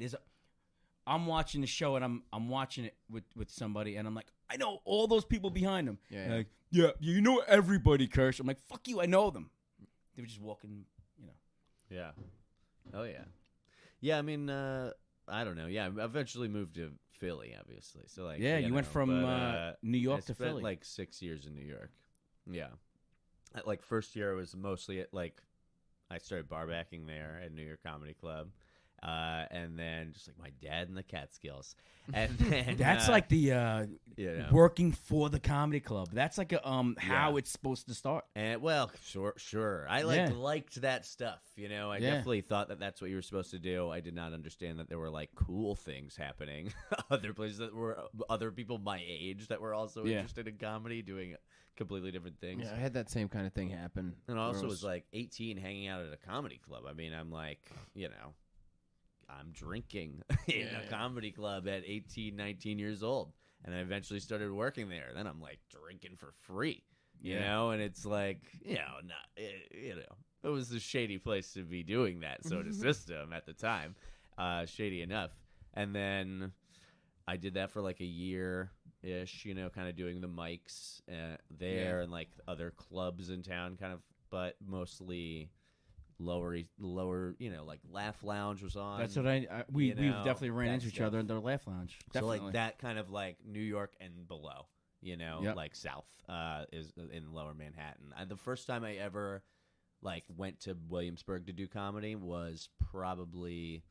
I'm watching the show and I'm watching it with somebody and I'm like, I know all those people behind him. Yeah, And yeah. like, yeah, you know everybody, Kirsch. I'm like, fuck you, I know them. They were just walking, you know. Yeah. Oh yeah. Yeah. I mean, I don't know. Yeah. I eventually moved to Philly, obviously. So like. Yeah, you went know, from but, New York I to spent, Philly. like 6 years in New York. Yeah. Like first year was mostly at like I started bar backing there at New York Comedy Club. And then just like my dad in the Catskills. And then That's like the you know. working for the comedy club. That's like a how Yeah. it's supposed to start. And well, sure. I liked that stuff. You know, I Yeah. definitely thought that that's what you were supposed to do. I did not understand that there were like cool things happening, other places that were other people my age that were also Yeah. interested in comedy, doing completely different things. Yeah, I had that same kind of thing happen. And I where also it was like 18, hanging out at a comedy club. I mean, I'm like, you know, I'm drinking in a comedy club at 18, 19 years old. And I eventually started working there. Then I'm like drinking for free, you Yeah. know? And it's like, you know, it was a shady place to be doing that sort of system at the time. Shady enough. And then I did that for like a year-ish, you know, kind of doing the mics there and like other clubs in town kind of, but mostly lower, you know, like Laugh Lounge was on. That's what we've you know, definitely ran that into each stuff. other in the Laugh Lounge. Definitely. So like that kind of like New York and below, you know, Yep. like south is in lower Manhattan. The first time I ever like went to Williamsburg to do comedy was probably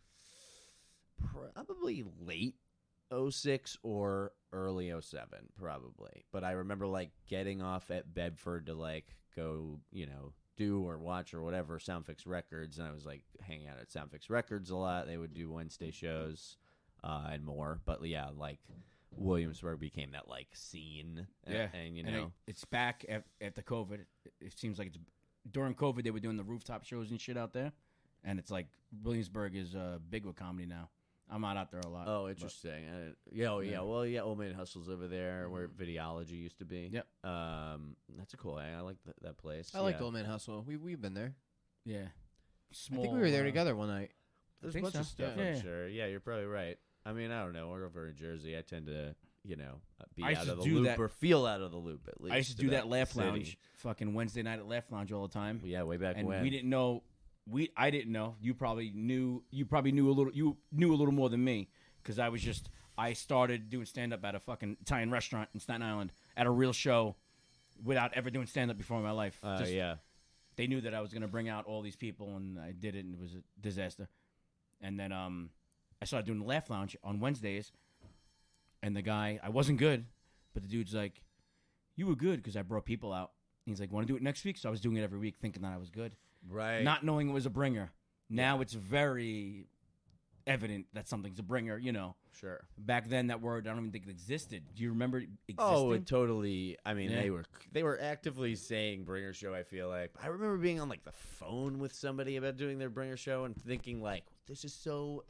late 06 or early 07 probably. But I remember like getting off at Bedford to like go, you know, do or watch or whatever Soundfix Records, and I was like hanging out at Soundfix Records a lot. They would do Wednesday shows and more, but yeah, like Williamsburg became that like scene. And you know, it's back at the COVID. It seems like it's during COVID they were doing the rooftop shows and shit out there, and it's like Williamsburg is big with comedy now. I'm not out there a lot. oh, but- interesting. Yeah. Well, yeah, Old Man Hustle's over there where Videology used to be. Yep. That's a cool. I like that place. I liked yeah. Old Man Hustle. We've been there. Yeah. I think we were there Small, together one night. There's a think bunch so. of stuff, Yeah. I'm sure. Yeah, you're probably right. I mean, I don't know. We're over in Jersey. I tend to, you know, be I used out to of the do loop that- or feel out of the loop at least. I used to do that about Laugh the city. Lounge, fucking Wednesday night at Laugh Lounge all the time. Yeah, way back And when. we didn't know. I didn't know. You probably knew. You probably knew a little. You knew a little more than me because I started doing stand up at a fucking Italian restaurant in Staten Island at a real show, without ever doing stand up before in my life. Just- yeah. They knew that I was going to bring out all these people, and I did it, and it was a disaster. And then I started doing the Laugh Lounge on Wednesdays, and the guy, I wasn't good, but the dude's like, you were good because I brought people out. And he's like, want to do it next week? So I was doing it every week thinking that I was good, Right. not knowing it was a bringer. Now it's very evident that something's a bringer, you know. Sure. Back then, that word, I don't even think it existed. Do you remember it existing? Oh, it totally. I mean, Yeah. they were actively saying bringer show. I feel like I remember being on like the phone with somebody about doing their bringer show and thinking like, this is so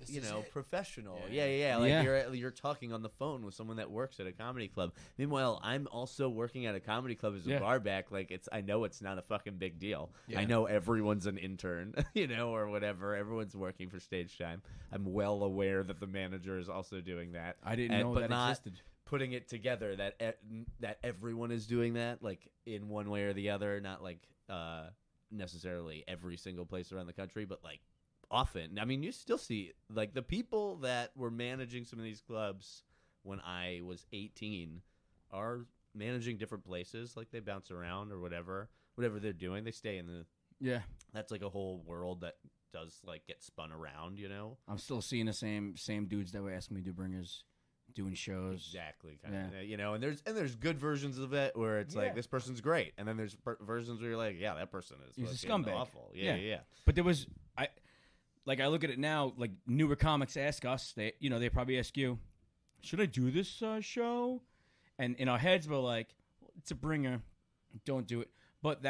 professional. Yeah. Like Yeah. you're talking on the phone with someone that works at a comedy club. Meanwhile, I'm also working at a comedy club as a Yeah. bar back. Like I know it's not a fucking big deal. Yeah. I know everyone's an intern, you know, or whatever. Everyone's working for stage time. I'm well aware that the manager is also doing that. I didn't know but that not existed. putting it together that that everyone is doing that, like in one way or the other, not like necessarily every single place around the country, but like often. I mean, you still see like the people that were managing some of these clubs when I was 18 are managing different places. Like they bounce around or whatever they're doing. They stay in the. Yeah. That's like a whole world that does like get spun around. You know. I'm still seeing the same dudes that were asking me to do bringers, doing shows. Exactly, kind of, you know, and there's good versions of it where it's like this person's great, and then there's versions where you're like, yeah, that person is He's a fucking scumbag. awful. Yeah. But there was I look at it now, like newer comics ask us, they probably ask you, should I do this show? And in our heads we're like, it's a bringer, don't do it. But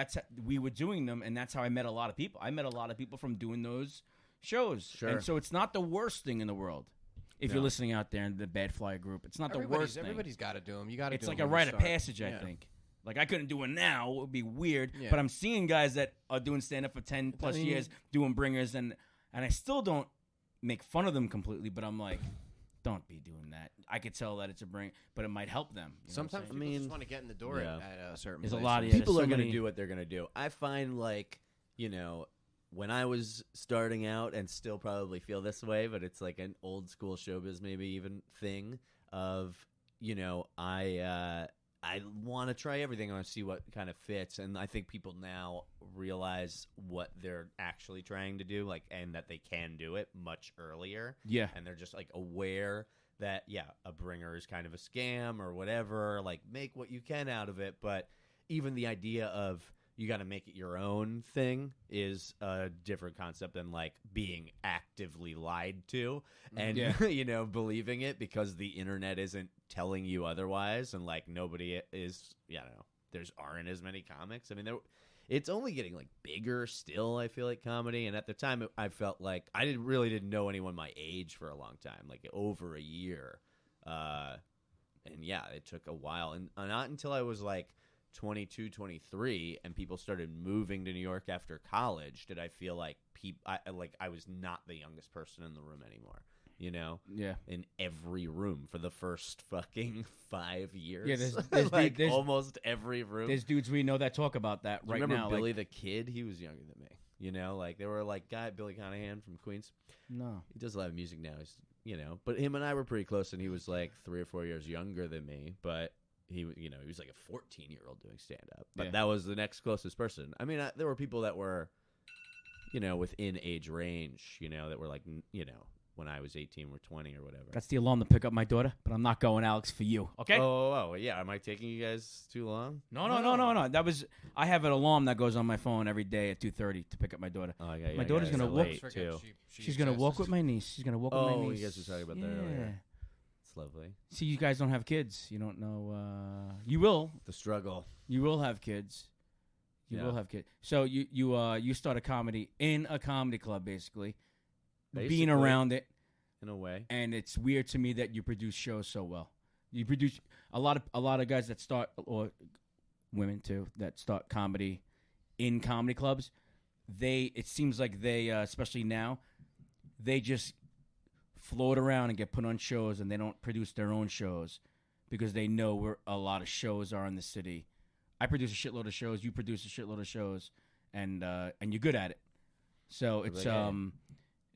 we were doing them, and that's how I met a lot of people. I met a lot of people from doing those shows. Sure. And so it's not the worst thing in the world. If you're listening out there in the Bad Flyer group, it's not the worst thing. Everybody's got to do them. You got to. It's like a rite of passage, I think. Like I couldn't do it now; it would be weird. Yeah. But I'm seeing guys that are doing stand up for 10 plus years, doing bringers, and I still don't make fun of them completely. But I'm like, don't be doing that. I could tell that it's a bring, but it might help them. You know Sometimes what I'm people just want to get in the door Yeah. at a certain. There's a place. lot of People there's are so going to many- do what they're going to do. I find like, you know, when I was starting out, and still probably feel this way, but it's like an old school showbiz maybe even thing of, you know, I want to try everything. I want to see what kind of fits, and I think people now realize what they're actually trying to do, like, and that they can do it much earlier. Yeah. And they're just like aware that a bringer is kind of a scam or whatever. Like, make what you can out of it, but even the idea of you got to make it your own thing is a different concept than like being actively lied to and you know, believing it because the internet isn't telling you otherwise, and like nobody is, I don't know, aren't as many comics. I mean, it's only getting like bigger still, I feel like, comedy, and at the time I felt like I didn't know anyone my age for a long time, like over a year, and it took a while, and not until I was like 22, 23, and people started moving to New York after college did I feel like I was not the youngest person in the room anymore, you know? Yeah. In every room for the first fucking 5 years. Yeah, there's like there's almost every room. There's dudes we know that talk about that right Remember now. Billy like, the Kid? He was younger than me. You know, like they were like Billy Conahan from Queens. no. He does a lot of music now. He's, you know, but him and I were pretty close, and he was like 3 or 4 years younger than me, but he was like a 14-year-old doing stand-up. But that was the next closest person. I mean, there were people that were, you know, within age range, you know, that were like, you know, when I was 18 or 20 or whatever. That's the alarm to pick up my daughter, but I'm not going, Alex, for you. Okay? Oh, yeah. Am I taking you guys too long? No. That was I have an alarm that goes on my phone every day at 2:30 to pick up my daughter. Oh, yeah. My daughter's gonna walk- late too. She's gonna walk with my niece. She's gonna walk with my Oh, niece. you guys were talking about that earlier. It's lovely. See, you guys don't have kids. You don't know. You will. The struggle. You will have kids. You Yeah. will have kids. So you start a comedy in a comedy club, basically, being Basically. around it. In a way. And it's weird to me that you produce shows so well. You produce a lot of guys that start, or women too, that start comedy in comedy clubs. It seems like they, especially now, they just float around and get put on shows, and they don't produce their own shows because they know where a lot of shows are in the city. I produce a shitload of shows. You produce a shitload of shows, and you're good at it. So it's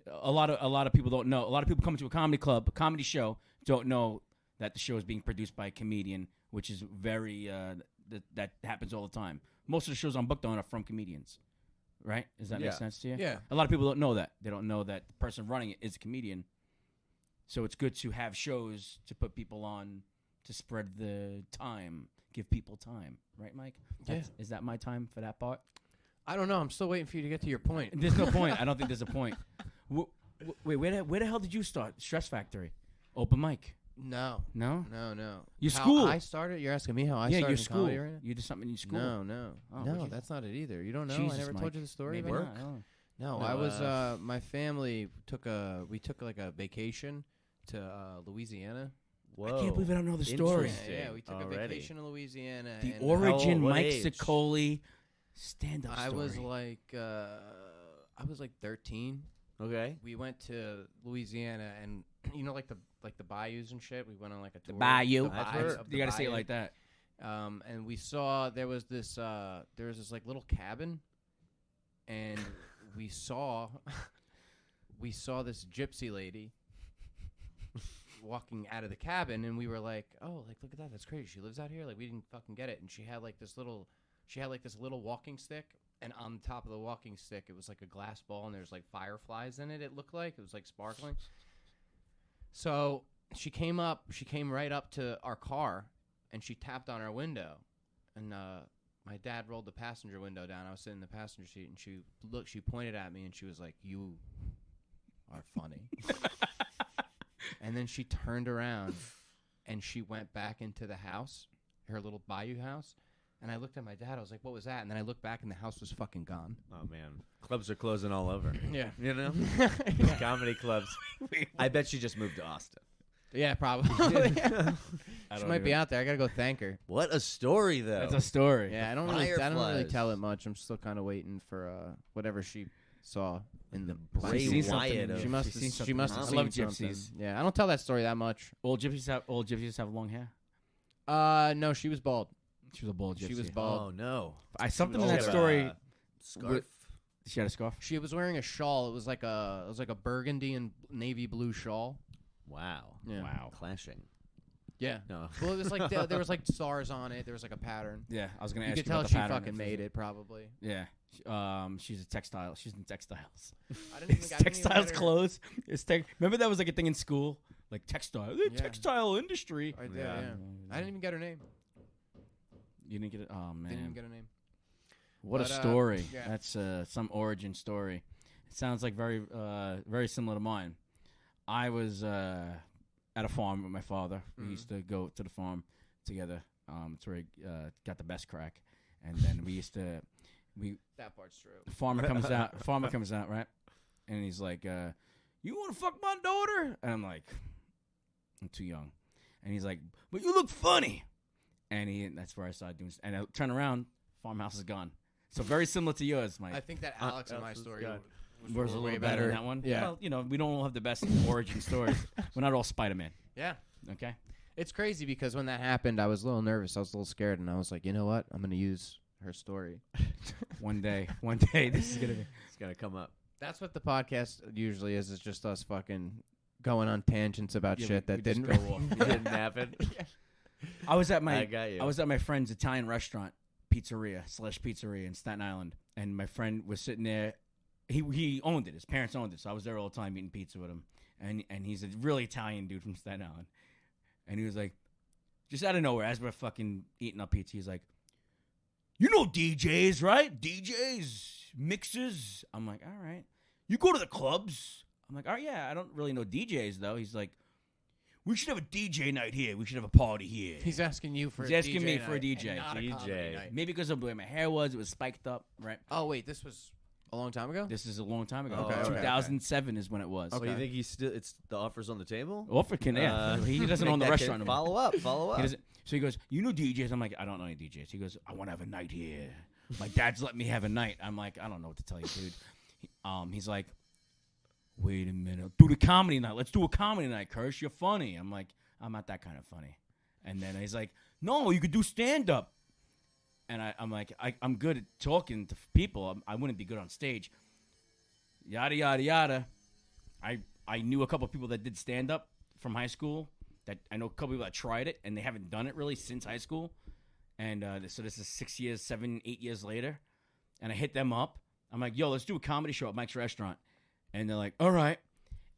a lot of people don't know. A lot of people come to a comedy club, a comedy show, don't know that the show is being produced by a comedian, which is very that happens all the time. Most of the shows I'm booked on are from comedians, right? Does that make sense to you? Yeah. A lot of people don't know that. They don't know that the person running it is a comedian. So it's good to have shows to put people on to spread the time, give people time, right, Mike? Is that my time for that part? I don't know. I'm still waiting for you to get to your point. There's no point. I don't think there's a point. Wait, where the hell did you start? Stress Factory, open mic. No. No. Your school. I started? You're asking me how I Yeah, started your in school. comedy right now? You did something in your school. No. Oh, what'd No, you- that's not it either. You don't know? Jesus, I never Mike. told you the story Maybe about not. it? Oh. No, No, I was my family took like a vacation to Louisiana. Whoa. I can't believe I don't know the story. Interesting. Yeah, we took a Already. vacation to Louisiana. The and, origin, what Mike age? Ciccoli, stand-up I story. was like 13. Okay. We went to Louisiana, and you know, like the bayous and shit. We went on like a tour. Bayou. I've heard- of the You got to say it bayou. like that. And we saw there was this like little cabin, and we saw we saw this gypsy lady walking out of the cabin, and we were like, "Oh, like look at that! That's crazy. She lives out here." Like we didn't fucking get it, and she had like this little walking stick, and on the top of the walking stick, it was like a glass ball, and there's like fireflies in it. It looked like it was like sparkling. So she came right up to our car, and she tapped on our window, and my dad rolled the passenger window down. I was sitting in the passenger seat, and she pointed at me, and she was like, "You are funny." And then she turned around, and she went back into the house, her little bayou house. And I looked at my dad. I was like, "What was that?" And then I looked back, and the house was fucking gone. Oh man, clubs are closing all over. Yeah, You know, comedy clubs. I bet she just moved to Austin. yeah, probably. She might be out there. I gotta go thank her. What a story, though. That's a story. Yeah, I don't really Fireflies. tell it much. I'm still kind of waiting for whatever she saw in the Bray She's seen something Wyatt in of- She must She's seen have. She something must in have it. I love seen something. gypsies. Yeah, I don't tell that story that much. Old gypsies have long hair. No, she was bald. She was a bald gypsy. She was bald. Oh no. Something in She that had a story. Scarf. She had a scarf. She was wearing a shawl. It was like a burgundy and navy blue shawl. Wow. Yeah. Wow. Clashing. Yeah. No. Well, it was like there was like stars on it. There was like a pattern. Yeah, I was gonna You ask could you tell about she the pattern. fucking made it probably. Yeah. She's a textile. She's in textiles. I didn't even, Textiles clothes. Remember that was like a thing in school, like textile. The Yeah. textile industry. Right Yeah. there, yeah. I didn't even get her name. You didn't get it. Oh man. Didn't even get her name. What But, a story. yeah. That's some origin story. It sounds like very similar to mine. I was at a farm with my father. We used to go to the farm together. It's where he got the best crack. And then we used to That part's true. farmer comes out, right? And he's like, "You want to fuck my daughter?" And I'm like, "I'm too young." And he's like, "But you look funny." And that's where I started doing. And I turn around, farmhouse is gone. So very similar to yours, Mike. I think that Alex and my Alex was story good. was a way little better than that one. Yeah. Well, we don't all have the best origin stories. We're not all Spider-Man. Yeah. Okay. It's crazy because when that happened, I was a little nervous. I was a little scared, and I was like, you know what? I'm going to use her story. One day, this is gonna be. It's gonna come up. That's what the podcast usually is. It's just us fucking going on tangents about Yeah, shit we that just didn't go off. It didn't happen. I was at I got you. I was at my friend's Italian restaurant, pizzeria in Staten Island, and my friend was sitting there. He owned it. His parents owned it, so I was there all the time eating pizza with him. And he's a really Italian dude from Staten Island. And he was like, just out of nowhere, as we're fucking eating up pizza, he's like, "You know DJs, right? DJs, mixers." I'm like, "All right." "You go to the clubs?" I'm like, "Oh yeah, I don't really know DJs though." He's like, "We should have a DJ night here. We should have a party here." He's asking you for He's a asking DJ me for a night DJ. and not a DJ. comedy night. Maybe because of the way my hair was, it was spiked up, right? Oh, wait, this was a long time ago? This is a long time ago. Okay, okay, 2007 is when it was. So you Okay. think he's still? It's the offers on the table. Offer can, yeah. He doesn't make own the that restaurant kid anymore. Follow up. He doesn't. So he goes, "You know DJs?" I'm like, "I don't know any DJs." He goes, "I want to have a night here. My dad's letting me have a night." I'm like, "I don't know what to tell you, dude." He's like, "Wait a minute. Do the comedy night. Let's do a comedy night, Kirsch. You're funny." I'm like, "I'm not that kind of funny." And then he's like, "No, you could do stand-up." And I'm like, I'm good at talking to people. I wouldn't be good on stage. Yada, yada, yada. I knew a couple of people that did stand-up from high school. That I know a couple people that tried it, and they haven't done it really since high school. And so this is 6 years, 7, 8 years later. And I hit them up. I'm like, "Yo, let's do a comedy show at Mike's Restaurant." And they're like, "All right."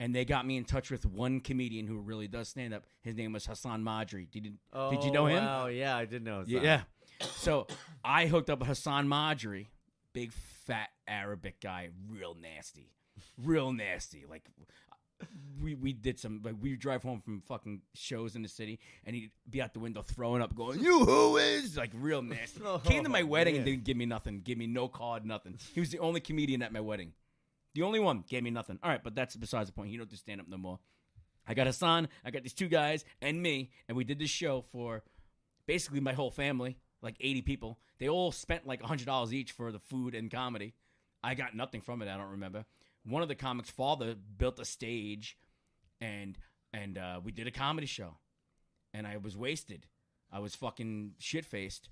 And they got me in touch with one comedian who really does stand-up. His name was Hassan Madri. Did you know him? Oh yeah, I did know. Yeah. So I hooked up with Hassan Madri, big fat Arabic guy, real nasty. Like we did some, like, we drive home from fucking shows in the city, and he'd be out the window throwing up, going, "You who is?" Like real nasty. Came to my wedding and didn't give me nothing, give me no card, nothing. He was the only comedian at my wedding. The only one gave me nothing. All right, but that's besides the point. He don't do stand up no more. I got Hassan, I got these two guys, and me, and we did this show for basically my whole family, like 80 people. They all spent like $100 each for the food and comedy. I got nothing from it. I don't remember. One of the comics' father built a stage, and we did a comedy show. And I was wasted. I was fucking shit-faced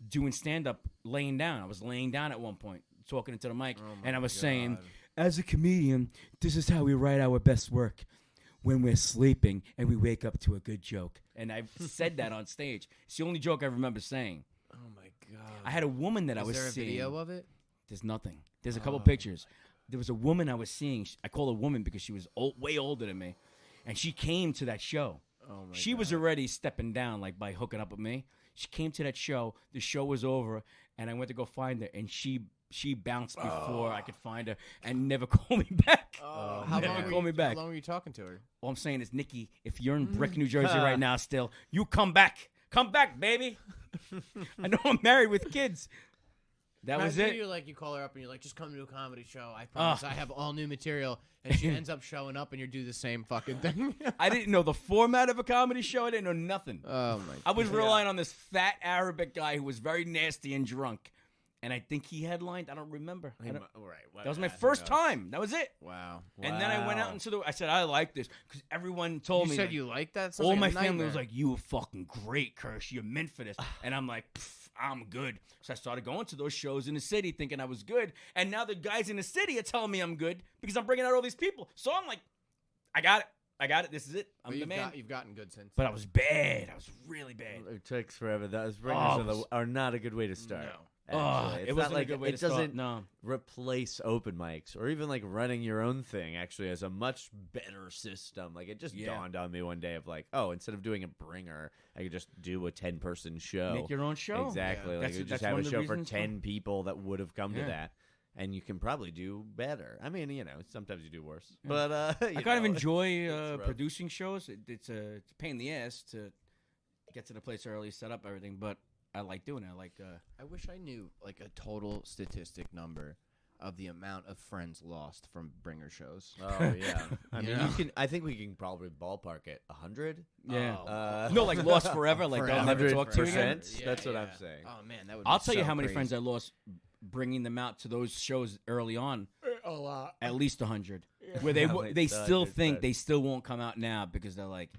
doing stand-up laying down. I was laying down at one point, talking into the mic, and I was saying, as a comedian, this is how we write our best work. When we're sleeping and we wake up to a good joke. And I've said that on stage. It's the only joke I remember saying. Oh my god! I had a woman that I was Is there a seeing. video of it? There's nothing. There's a couple pictures. There was a woman I was seeing. I call her a woman because she was way older than me. And she came to that show. Oh my She was already stepping down like by hooking up with me. She came to that show. The show was over. And I went to go find her. And she bounced before I could find her and never called me back. How Never long were call you, me back. How long were you talking to her? All I'm saying is, Nikki, if you're in Brick, New Jersey right now still, you come back. Come back, baby. I know I'm married with kids. That was Imagine it. You call her up and you're like, just come to a comedy show. I promise I have all new material. And she ends up showing up and you do the same fucking thing. I didn't know the format of a comedy show. I didn't know nothing. Oh, my I was relying on this fat Arabic guy who was very nasty and drunk. And I think he headlined. I don't remember. That was my first time. That was it. Wow. And then I went out into I said, I like this. Because everyone told You me. said like, you liked that? Sounds all like my a family nightmare. was like, you were fucking great, Kirsch. You're meant for this. And I'm like, I'm good. So I started going to those shows in the city thinking I was good. And now the guys in the city are telling me I'm good because I'm bringing out all these people. So I'm like, I got it. I got it. This is it. I'm But the man. you've gotten good since. But I was bad. I was really bad. It takes forever. Those ringers are not a good way to start. No. Actually. It's it not wasn't like a good way to it start. doesn't No. replace open mics or even like running your own thing. Actually, as a much better system. Like it just dawned on me one day of like, oh, instead of doing a bringer, I could just do a 10-person show. Make your own show. Exactly. Yeah. Like That's- you just that's have one a of the show for reasons 10 people that would have come to Yeah. that, and you can probably do better. I mean, sometimes you do worse, but I kind of enjoy it's rough. producing shows. It's a pain in the ass to get to the place early, set up everything, but I like doing it. I like. I wish I knew like a total statistic number of the amount of friends lost from bringer shows. Oh yeah. I mean, You know? you can. I think we can probably ballpark it 100. Yeah. Oh. No, like lost forever. Like they'll never talk to you again. 100%. That's what I'm saying. Oh man, that would. I'll be tell you so how many crazy. friends I lost bringing them out to those shows early on. A lot. At least 100. Where they At they least still 100 think friends. they still won't come out now because they're like,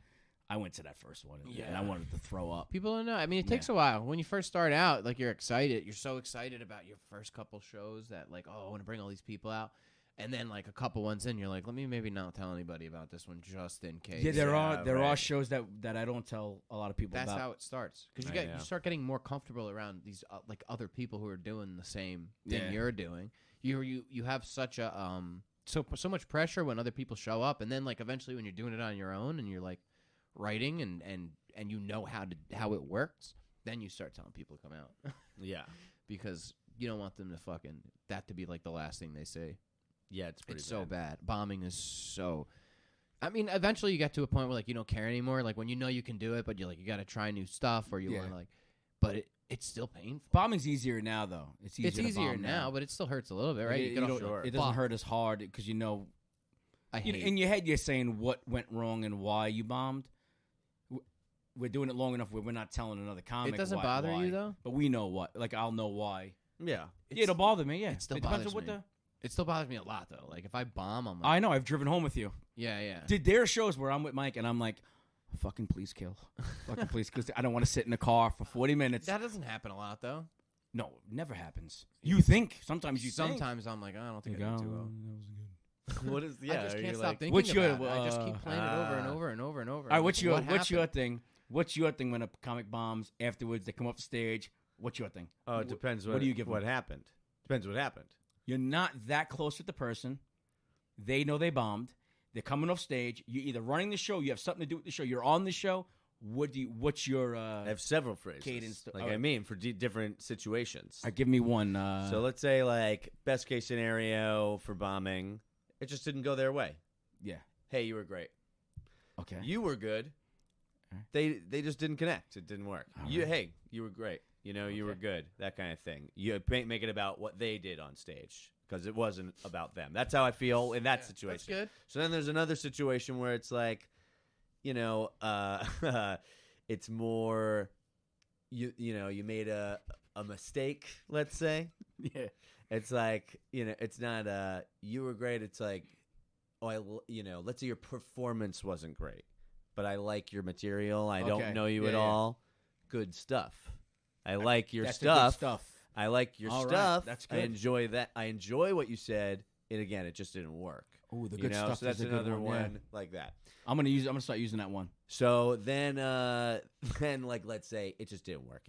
I went to that first one and I Yeah. wanted to throw up. People don't know. I mean, it takes a while. When you first start out, like you're excited. You're so excited about your first couple shows that like, oh, I want to bring all these people out. And then like a couple ones in, you're like, let me maybe not tell anybody about this one just in case. Yeah, there are right. shows that I don't tell a lot of people That's about. how it starts because I you know. start getting more comfortable around these like other people who are doing the same thing Yeah. you're doing. You have such a so much pressure when other people show up, and then like eventually when you're doing it on your own and you're like writing and you know how it works, then you start telling people to come out Yeah. because you don't want them to that to be like the last thing they say. Yeah, it's pretty It's so bad. Bombing is so. I mean, eventually you get to a point where like you don't care anymore. Like when you know you can do it, but you're like you got to try new stuff, or you Yeah. want to like, but it's still painful. Bombing's easier now, though. It's easier. It's to easier bomb now, but it still hurts a little bit, right? It, get off- it doesn't hurt as hard because you know. I hate. In your head, you're saying what went wrong and why you bombed. We're doing it long enough where we're not telling another comic. It doesn't why- bother why. you though. But we know what. Like I'll know why. Yeah. Yeah, it'll bother me. Yeah, it still depends bothers on what me. It still bothers me a lot though. Like if I bomb, I'm like, I know. I've driven home with you. yeah. Did there are shows where I'm with Mike and I'm like, fucking please kill, fucking please, because I don't want to sit in a car for 40 minutes. That doesn't happen a lot though. No, it never happens. You think sometimes you think. Sometimes I'm like, I don't think You I go, did too well. What is? I Yeah. just are can't you stop like, thinking What's your, about it. I just keep playing it over and over and over and over. All right, I'm what's like, your what what's your happened? thing? What's your thing when a comic bombs afterwards? They come off the stage. What's your thing? Oh, it depends. What do you give What them? happened? Depends what happened. You're not that close with the person. They know they bombed. They're coming off stage. You're either running the show. You have something to do with the show. You're on the show. What's your? I have several phrases. cadence to- like all I right. mean, for different situations. Give me one. So let's say like best case scenario for bombing, it just didn't go their way. yeah. Hey, you were great. Okay. You were good. Alright. They just didn't connect. It didn't work. All You right. hey, you were great. You know, you were Okay. good. That kind of thing. You make it about what they did on stage because it wasn't about them. That's how I feel in that situation. That's good. So then there's another situation where it's like, you know, it's more, you know, you made a mistake. Let's say Yeah. it's like, you know, it's not you were great. It's like, you know, let's say your performance wasn't great, but I like your material. I Okay. don't know you Yeah, at yeah. all. Good stuff. I like your That's the good stuff. stuff. I like your All right. stuff. That's I good. enjoy that. I enjoy what you said. it just didn't work. Ooh, the You good know? stuff So that's is a good another one. Yeah. one like that. I'm gonna start using that one. So then like let's say it just didn't work.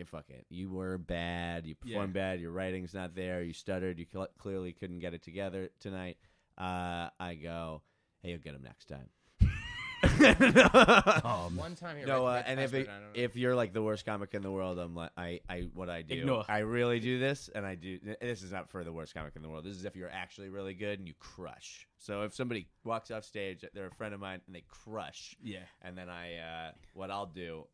You were bad. You performed bad. Your writing's not there. You stuttered. You clearly couldn't get it together tonight. I go, hey, you'll get him next time. One time he No, writes and password, I don't know. if you're like the worst comic in the world, I'm like what I do. Ignore. I really do this, and I do. This is not for the worst comic in the world. This is if you're actually really good and you crush. So if somebody walks off stage, they're a friend of mine, and they crush. Yeah. And then what I'll do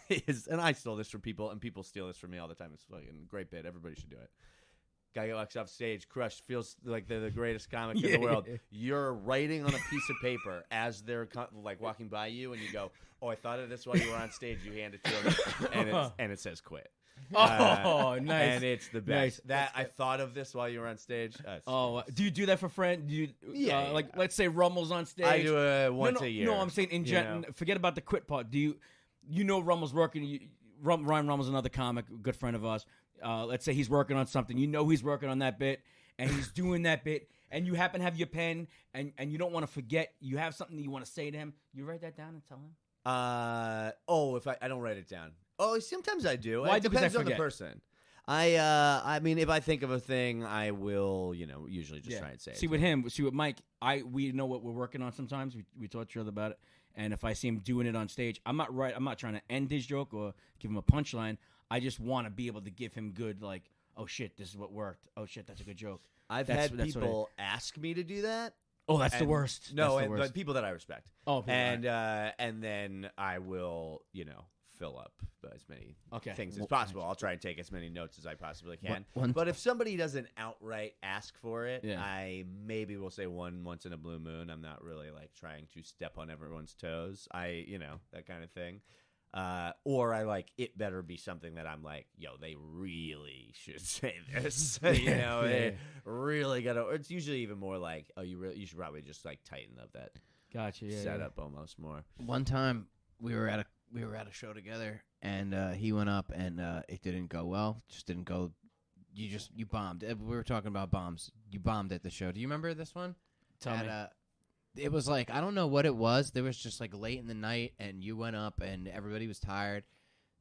is, and I stole this from people, and people steal this from me all the time. It's fucking great bit. Everybody should do it. Guy walks off stage, crushed, feels like they're the greatest comic in the world. You're writing on a piece of paper as they're like walking by you, and you go, "Oh, I thought of this while you were on stage." You hand it to them, and it says "quit." Oh, nice. And it's the best. Nice. I thought of this while you were on stage. Do you do that for friends? Do you, Yeah. like let's say Rummel's on stage. I do it once no, a year. No, I'm saying in general. Forget about the quit part. Do you know Rummel's working? Ryan Rummel's another comic, a good friend of ours. Let's say he's working on something. You know he's working on that bit, and he's doing that bit, and you happen to have your pen, and you don't want to forget. You have something that you want to say to him. You write that down and tell him. If I don't write it down. Oh, sometimes I do. Why? It Because I depends on the forget. person. I mean, if I think of a thing, I will, usually just try and say it. See with Mike, we know what we're working on sometimes. We talk to each other about it. And if I see him doing it on stage, I'm not trying to end his joke or give him a punchline. I just want to be able to give him good, like, oh shit, this is what worked. Oh shit, that's a good joke. I've had people ask me to do that. Oh, that's the worst. No, that's the worst. but people that I respect. Oh, people and then I will, fill up as many things as possible. I'll try and take as many notes as I possibly can. But if somebody doesn't outright ask for it, I maybe will say once in a blue moon. I'm not really like trying to step on everyone's toes. That kind of thing. Or it better be something that I'm like, yo, they really should say this. They really gotta. Or it's usually even more like, oh, you should probably just like tighten up that setup almost more. One time we were at a show together, and he went up, and it didn't go well. Just didn't go. You bombed. We were talking about bombs. You bombed at the show. Do you remember this one? Tell me. It was like, I don't know what it was. There was just like late in the night, and you went up, and everybody was tired,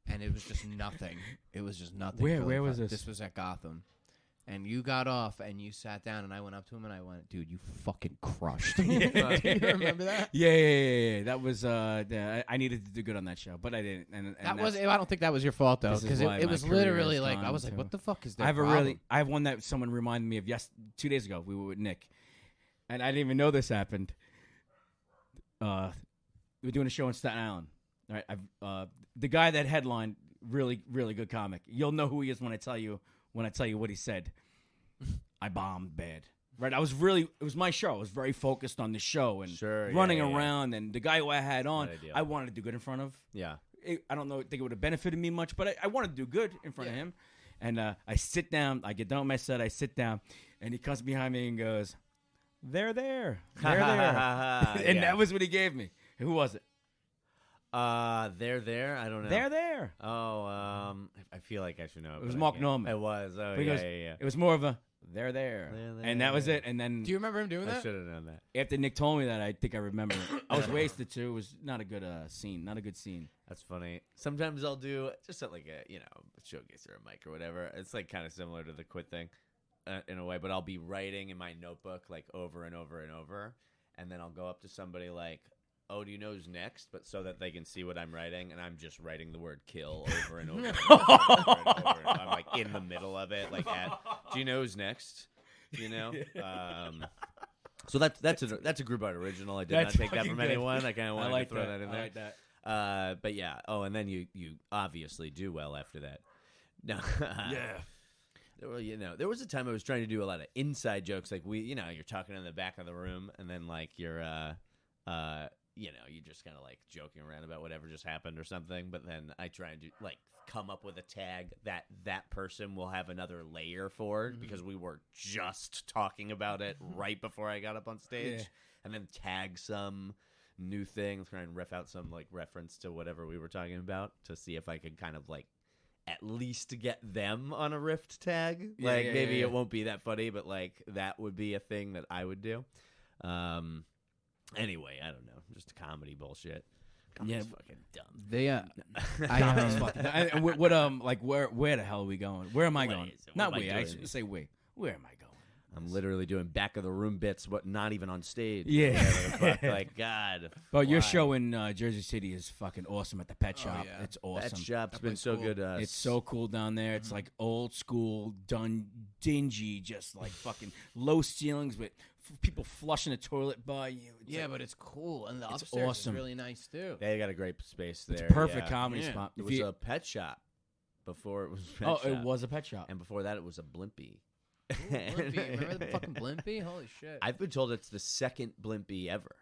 and it was just nothing. It was just nothing. Where was this? This was at Gotham. And you got off, and you sat down, and I went up to him, and I went, dude, you fucking crushed. Do you remember that? Yeah. That was, I needed to do good on that show, but I didn't. And I don't think that was your fault, though, because it was literally like, I was like, what the fuck is that? I have one that someone reminded me of 2 days ago. We were with Nick, and I didn't even know this happened. We were doing a show in Staten Island. All right, the guy that headlined, really, really good comic. You'll know who he is when I tell you what he said. I bombed bad. Right, it was my show. I was very focused on the show and running around. And the guy who I had on, I wanted to do good in front of. Yeah. I don't think it would have benefited me much, but I wanted to do good in front of him. And I sit down. I get done with my set. I sit down, and he comes behind me and goes, "They're there. They're there." And that was what he gave me. Who was it? They're there. I don't know. They're there. Oh, I feel like I should know. It was Mark Norman. It was. Oh, But he goes, yeah. It was more of a they're there. And that was it. And then Do you remember him doing I that? should have known that. after Nick told me that, I think I remember it. I was wasted too. It was not a good scene. Not a good scene. That's funny. Sometimes I'll do just like a showcase or a mic or whatever. It's like kind of similar to the quit thing in a way, but I'll be writing in my notebook like over and over and over, and then I'll go up to somebody like, "Oh, do you know who's next?" But so that they can see what I'm writing, and I'm just writing the word "kill" over and over. And over and over. I'm like in the middle of it, like, "Do you know who's next?" So that's a Grubard original. I did not take that from anyone. I kind of wanted to throw that in there. I like that. But yeah. Oh, and then you obviously do well after that. No. Yeah. Well, there was a time I was trying to do a lot of inside jokes. Like you're talking in the back of the room, and then like you're just kind of like joking around about whatever just happened or something. But then I try and come up with a tag that person will have another layer for because we were just talking about it right before I got up on stage, and then tag some new thing, try and riff out some like reference to whatever we were talking about to see if I could kind of like at least to get them on a Rift tag. Yeah, Like yeah, maybe yeah. it won't be that funny, but like that would be a thing that I would do. Anyway, I don't know, just comedy bullshit. Comedy's fucking dumb. They Comedy's fucking- and what like where the hell are we going? Where am I What going? is it? What Not am I we. I doing? should say we. Where am I going? I'm literally doing back of the room bits, what not even on stage. Yeah. Whatever the fuck, like God. But your why? show in Jersey City is fucking awesome at the pet shop. yeah. It's awesome. That shop's That been place so cool. good to us. It's so cool down there. It's like old school, done dingy, just like fucking low ceilings with people flushing the toilet by you. It's Yeah, like- but it's cool, and the It's upstairs awesome. is really nice too. They got a great space it's there. a perfect yeah. comedy Yeah. spot. It If was you- a pet shop before it was a pet oh, shop. it was a pet shop. And before that, it was a Blimpie. Ooh, Blimpie. Remember the fucking Blimpie? Holy shit! I've been told it's the second Blimpie ever.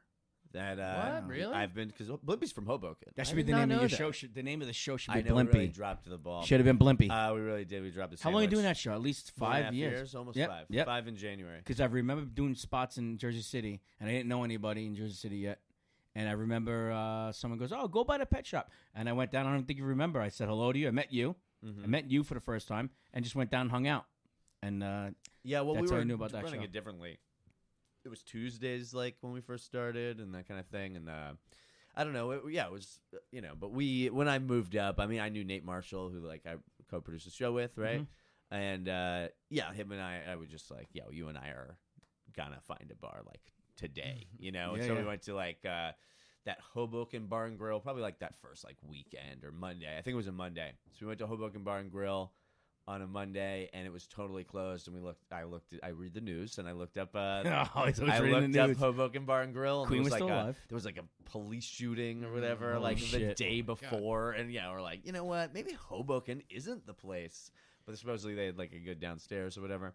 That What? Really? I've been because Blimpie's from Hoboken. That should I be did the not name of know your that. show. The name of the show should I be know we really Blimpie. dropped the ball. Should have been Blimpie. We really did. We dropped the. How long are you doing sandwich. that show? At least 4.5 5 years. Almost Yep, 5. yep. 5 in January. Because I remember doing spots in Jersey City, and I didn't know anybody in Jersey City yet. And I remember someone goes, "Oh, go by the pet shop." And I went down. I don't think you remember. I said hello to you. I met you. Mhm. I met you for the first time, and just went down and hung out. And Yeah, well, That's we how were I knew about that running show. it differently. It was Tuesdays, like when we first started, and that kind of thing. And I don't know. It was But when I moved up, I mean, I knew Nate Marshall, who like I co-produced the show with, right? Mhm. And him and I would just like, you and I are gonna find a bar like today, And Yeah, so yeah. we went to like that Hoboken Bar and Grill, probably like that first like weekend or Monday. I think it was a Monday. So we went to Hoboken Bar and Grill on a Monday, and it was totally closed. And I read the news, and I looked up. oh, he's always I reading looked the up news. Hoboken Bar and Grill. And Queen there was still like alive. there was like a police shooting or whatever, Holy like the shit. day Oh my God. before, and we're like, you know what? Maybe Hoboken isn't the place. But supposedly they had like a good downstairs or whatever.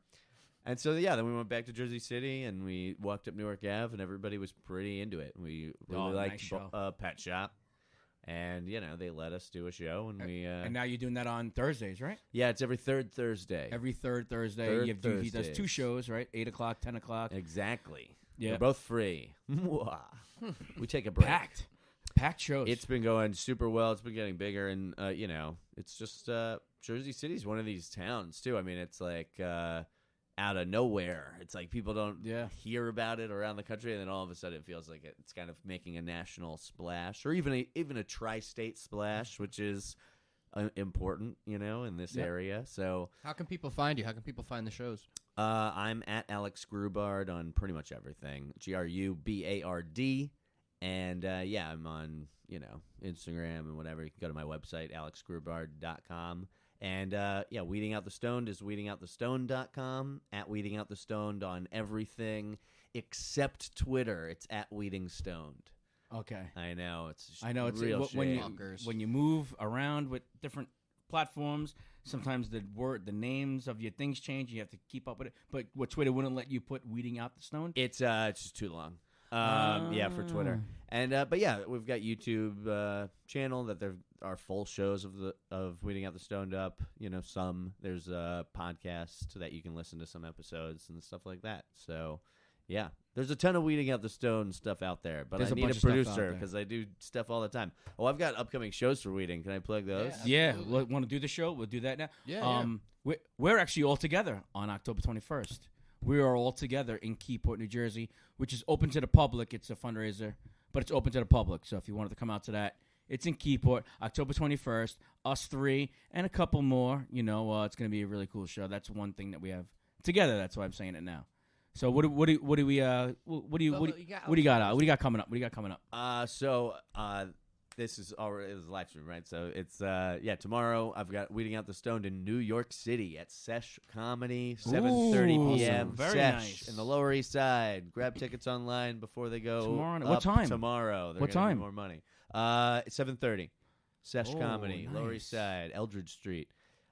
And so then we went back to Jersey City, and we walked up Newark Ave, and everybody was pretty into it. We really nice liked show. Pet Shop. And they let us do a show, and we And now you're doing that on Thursdays, right? it's every third Thursday. Every third Thursday. Third He does 2 Thursdays. shows, right? 8 o'clock, 10 o'clock. Exactly. Yeah. They're both free. We take a break. Packed shows. It's been going super well. It's been getting bigger, and it's just Jersey City's one of these towns too. I mean, it's like out of nowhere. It's like people don't hear about it around the country, and then all of a sudden it feels like it's kind of making a national splash, or even a tri-state splash, which is important, in this area. So How can people find you? How can people find the shows? I'm at Alex Grubard on pretty much everything. Grubard. And I'm on Instagram and whatever. You can go to my website, alexgrubard.com. And Weeding Out the Stoned is weedingoutthestoned.com, at Weeding Out the Stoned on everything except Twitter. It's at Weeding Stoned. okay. I know it's It's real when shame. when you move around with different platforms, sometimes the names of your things change. You have to keep up with it. But what Twitter wouldn't let you put Weeding Out the Stone. It's just too long. For Twitter. And we've got YouTube channel that there are full shows of Weeding Out the Stoned Up. There's a podcast that you can listen to some episodes and stuff like that. So there's a ton of Weeding Out the Stoned stuff out there. But There's I a need bunch a of stuff out producer there. because I do stuff all the time. Oh, I've got upcoming shows for Weeding. Can I plug those? Yeah. Yeah, want to do the show? We'll do that now. Yeah, We're actually all together on October 21st. We are all together in Keyport, New Jersey, which is open to the public. It's a fundraiser, but it's open to the public. So if you wanted to come out to that, it's in Keyport, October 21st. Us 3 and a couple more. It's going to be a really cool show. That's one thing that we have together. That's why I'm saying it now. So what do you got coming up? What do you got coming up? This is already live stream, right? So it's tomorrow I've got Weeding Out the Stoned in New York City at Sesh Comedy, 7:30 p.m. Awesome. Very Sesh nice. in the Lower East Side. Grab tickets online before they go. Tomorrow- up what time? Tomorrow. They're What gonna time? need more money. It's 7:30. Sesh Oh, Comedy, Lower East nice. Side, Eldridge Street.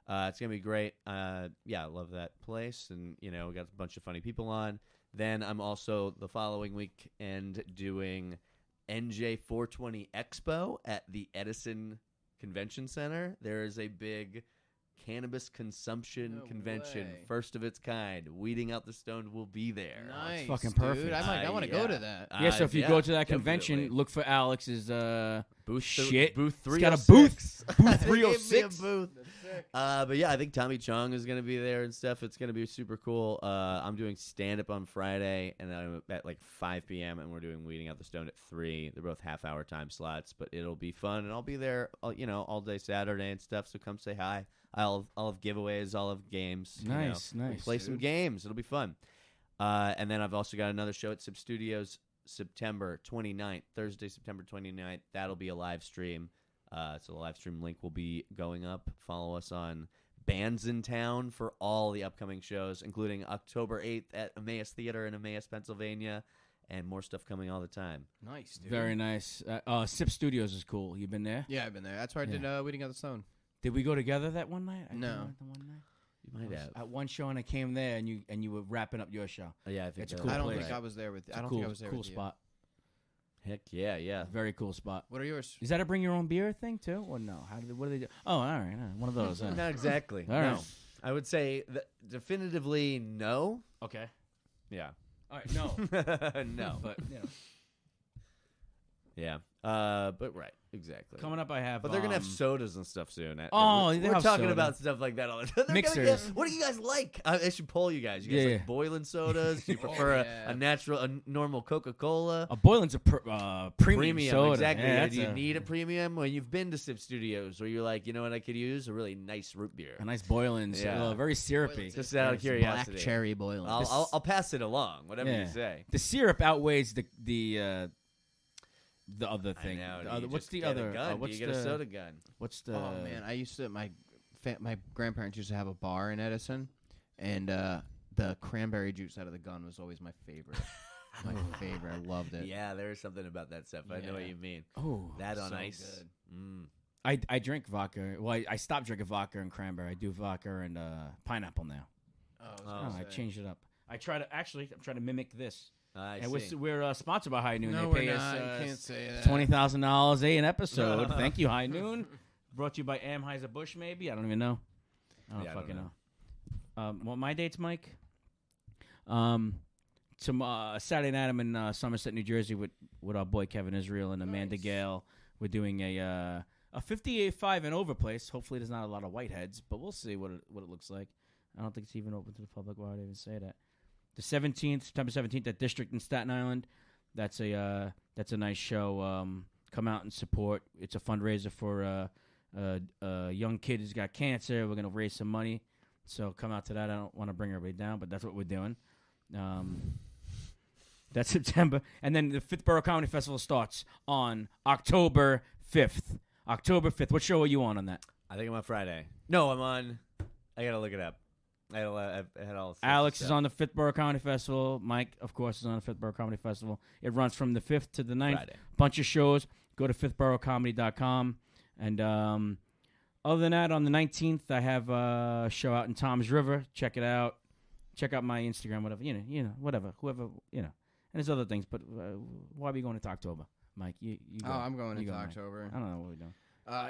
It's gonna be great. I love that place, and we got a bunch of funny people on. Then I'm also the following weekend doing NJ 420 Expo at the Edison Convention Center. There is a big cannabis consumption No convention, way. first of its kind. Weeding Out the Stoned will be there. Nice, fucking dude. perfect. I want to go to that. Yeah, so if you go to that definitely. convention, look for Alex's Booth shit. Booth He's got a 306. booth. Booth They gave me a 306. booth. But yeah, I think Tommy Chong is gonna be there and stuff. It's gonna be super cool. I'm doing stand up on Friday, and I'm at like 5 p.m. and we're doing Weeding Out the Stone at 3. They're both half-hour time slots, but it'll be fun, and I'll be there, all day Saturday and stuff. So come say hi. I'll have giveaways. I'll have games. Nice. We'll play some games. It'll be fun. And then I've also got another show at Sip Studios September 29th, Thursday, September 29th. That'll be a live stream. So the live stream link will be going up. Follow us on Bands in Town for all the upcoming shows, including October 8th at Emmaus Theater in Emmaus, Pennsylvania, and more stuff coming all the time. Nice, dude. Very nice. Sip Studios is cool. You been there? Yeah, I've been there. That's where I did Weeding Out the Stone. Did we go together that one night? No. The one night? You might have. At one show, and I came there, and you were wrapping up your show. Yeah, I think It's a that- cool I don't place. think I was there with. It's I a don't cool, think I was there cool with spot. Heck yeah. Very cool spot. What are yours? Is that a bring your own beer thing too, or no? What do they do? Oh, all right, one of those. Not exactly. All no. right. I would say definitively no. Okay. Yeah. All right. No. No. But Yeah. But right. Exactly. coming up, I have. But they're gonna have sodas and stuff soon. Oh, we're, they we're have talking soda. about stuff like that all the time. They're gonna Mixers. what do you guys like? I should poll you guys. You guys Yeah, like yeah. boiling sodas? Do you prefer yeah. a normal Coca-Cola? A Boylan's a premium soda. Exactly. Yeah, Do you need a premium? When you've been to Sip Studios, where you're like, you know what, I could use a really nice root beer. a nice Boylan's? Yeah. Very syrupy. Just out of curiosity. Black cherry boiling. I'll pass it along. Whatever Yeah. you say. The syrup outweighs the other I thing. know. The other, You what's just the get other? A gun. What's you get the a soda gun? What's the? Oh man, I used to my grandparents used to have a bar in Edison, and the cranberry juice out of the gun was always my favorite. My favorite. I loved it. Yeah, there is something about that stuff. I know what Yeah. you mean. Oh, That on so ice. good. Mm. I drink vodka. Well, I stopped drinking vodka and cranberry. I do vodka and pineapple now. I changed it up. I'm trying to mimic this. I And see. we're sponsored by High Noon. No, they pay we're us not. You can't say that. $20,000 an episode. Thank you, High Noon. Brought to you by Anheuser-Busch, maybe? I don't even know. I don't Yeah, I fucking don't know. What my dates, Mike? Saturday night, I'm in Somerset, New Jersey with our boy Kevin Israel and Amanda Gale. We're doing a 58.5 and over place. Hopefully there's not a lot of whiteheads, but we'll see what it looks like. I don't think it's even open to the public. Why would I even say that? The 17th, September 17th, at District in Staten Island. That's a nice show. Come out and support. It's a fundraiser for a young kid who's got cancer. We're gonna raise some money, so come out to that. I don't want to bring everybody down, but that's what we're doing. That's September, and then the Fifth Borough Comedy Festival starts on October 5th. October 5th. What show are you on that? I think I'm on Friday. No, I'm on. I gotta look it up. I had all. sorts of Alex is stuff. on the Fifth Borough Comedy Festival. Mike, of course, is on the Fifth Borough Comedy Festival. It runs from the 5th to the 9th. Friday. Bunch of shows. Go to fifthboroughcomedy.com. And other than that, on the 19th, I have a show out in Tom's River. Check it out. Check out my Instagram, whatever. You know, whatever. Whoever, And there's other things, but why are we going into October? Mike, you go. I'm going You into go, Mike. October. I don't know what we're doing.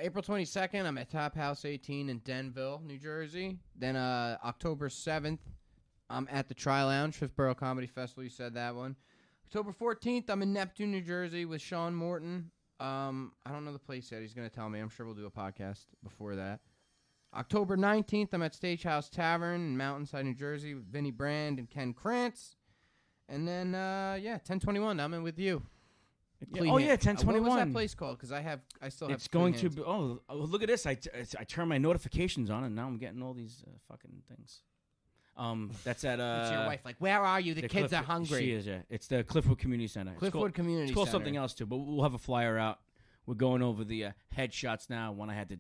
April 22nd, I'm at Top House 18 in Denville, New Jersey. Then October 7th, I'm at the Tri Lounge, Fifth Borough Comedy Festival. You said that one. October 14th, I'm in Neptune, New Jersey with Sean Morton. I don't know the place yet. He's going to tell me. I'm sure we'll do a podcast before that. October 19th, I'm at Stagehouse Tavern in Mountainside, New Jersey with Vinny Brand and Ken Krantz. And then, 1021, I'm in with you. Yeah, oh, yeah, 1021. What was that place called? Because I still have. It's going clean to hands. be. Oh, look at this! I turn my notifications on, and now I'm getting all these fucking things. That's at It's your wife. Like, where are you? The kids are hungry. She is. Yeah, it's the Cliffwood Community Center. Cliffwood Community It's called Center. something else too, but we'll have a flyer out. We're going over the headshots now. One I had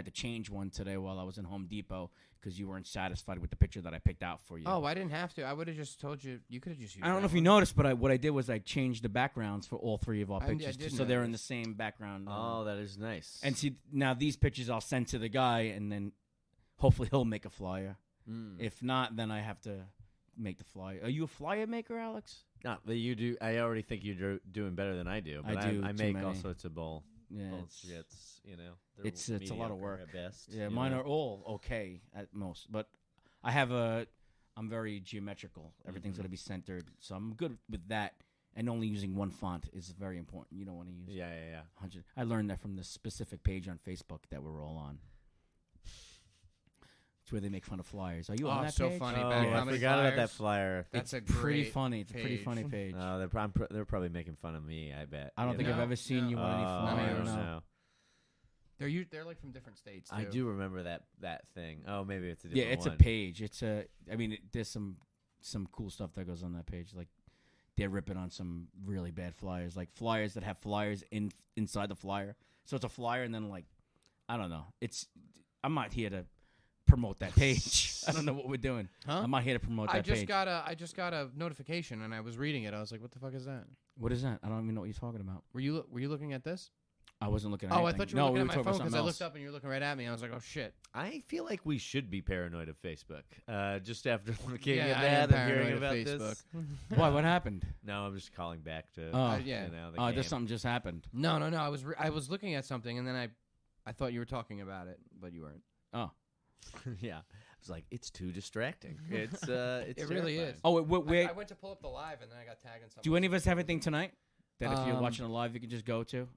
to change one today while I was in Home Depot because you weren't satisfied with the picture that I picked out for you. Oh, I didn't have to. I would have just told you. You could have just used I don't know that if you one. noticed, but what I did was I changed the backgrounds for all three of our I pictures, did so they're in the notice. same background. Oh, that is nice. And see, now these pictures I'll send to the guy, and then hopefully he'll make a flyer. If not, then I have to make the flyer. Are you a flyer maker, Alex? Not that you do. I already think you're doing better than I do. But I do I too make many. all sorts of bullshits. Yeah, They're it's a lot of mediocre work. at best. Yeah, you mine know? are all okay at most, but I'm very geometrical. Everything's going to be centered, so I'm good with that. And only using one font is very important. You don't want to use Yeah. 100. I learned that from the specific page on Facebook that we're all on. It's where they make fun of flyers. Are you on Oh, that so page? funny. Oh, Bad I Comedy forgot about that Flyers. flyer. That's It's a pretty great funny. It's a pretty page. funny page. They're probably making fun of me. I bet. I don't You think know? I've ever seen you on any Oh, flyer. I don't no. know. They're like from different states. Too. I do remember that thing. Oh, maybe it's a Yeah, different it's one. a page. It's a. I mean, there's some cool stuff that goes on that page. Like they're ripping on some really bad flyers, like flyers that have flyers inside the flyer. So it's a flyer, and then like, I don't know. I'm not here to promote that page. I don't know what we're doing. Huh? I'm not here to promote that I just page. got a notification, and I was reading it. I was like, "What the fuck is that?" What is that? I don't even know what you're talking about. Were you looking at this? I wasn't looking at Oh, I anything. thought you were no, looking we at were my talking phone about because something I else. looked up and you were looking right at me. I was like, "Oh shit." I feel like we should be paranoid of Facebook. Just after looking Yeah, at I that am and paranoid hearing of about Facebook. this. Why? What happened? No, I'm just calling back to. Oh, yeah. You know, the Oh, game. there's something just happened. No. I was looking at something, and then I thought you were talking about it, but you weren't. Oh, Yeah, I was like, it's too distracting. It's It really terrifying. is. oh, wait. I went to pull up the live, and then I got tagged in something. Do any of us have anything tonight that if you're Um, watching a live, you can just go to?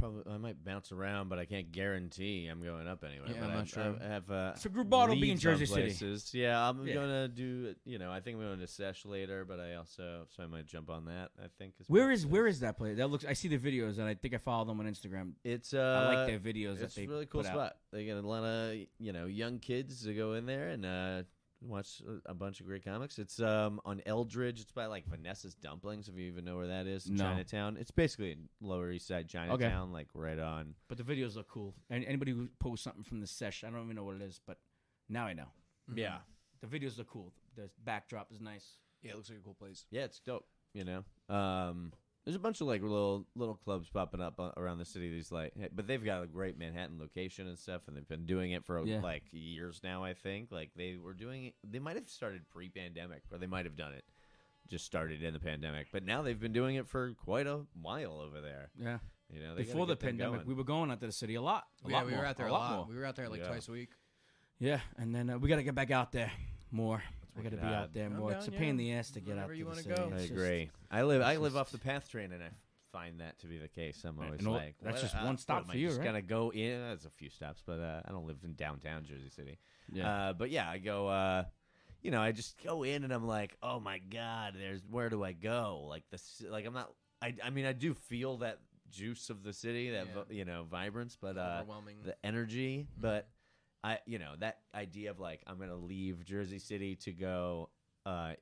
I might bounce around, but I can't guarantee I'm going up anywhere. Yeah, but I'm not sure. I have So Grubard will be in leads on Jersey City. places. Yeah, I'm Yeah. gonna do. I think I'm going to Sesh later, but so I might jump on that. I think. Where is that place? That looks. I see the videos, and I think I follow them on Instagram. It's I like their videos that It's they a really cool put out. spot. They get a lot of young kids to go in there and watch a bunch of great comics. It's on Eldridge. It's by like Vanessa's Dumplings, if you even know where that is. In No. Chinatown. It's basically in Lower East Side Chinatown, like right on. But the videos look cool. And anybody who posts something from the sesh, I don't even know what it is, but now I know. Yeah, The videos look cool. The backdrop is nice. Yeah, it looks like a cool place. yeah, it's dope. There's a bunch of like little clubs popping up around the city. These but they've got a great Manhattan location and stuff, and they've been doing it for Yeah. like years now. I think like they were doing it. They might have started pre-pandemic, or they might have done it just started in the pandemic. But now they've been doing it for quite a while over there. Yeah. They Before the gotta get them pandemic, going. we were going out to the city a lot. A Yeah, lot we more. were out there a a lot. more. We were out there like Yeah. twice a week. Yeah, and then we got to get back out there more. We got to work be it out out. there I'm more. down, It's a yeah. pain in the ass to get Wherever out you to the wanna city. go. I It's just- agree. I live off the PATH train, and I find that to be the case. I'm always And all- like, that's what, just one stop am for I you, just right? gonna go in. That's a few stops, but I don't live in downtown Jersey City. Yeah. But yeah, I go. I just go in, and I'm like, oh my god, where do I go? Like I'm not. I mean, I do feel that juice of the city, that vibrance, but Overwhelming. the energy. But that idea of like I'm gonna leave Jersey City to go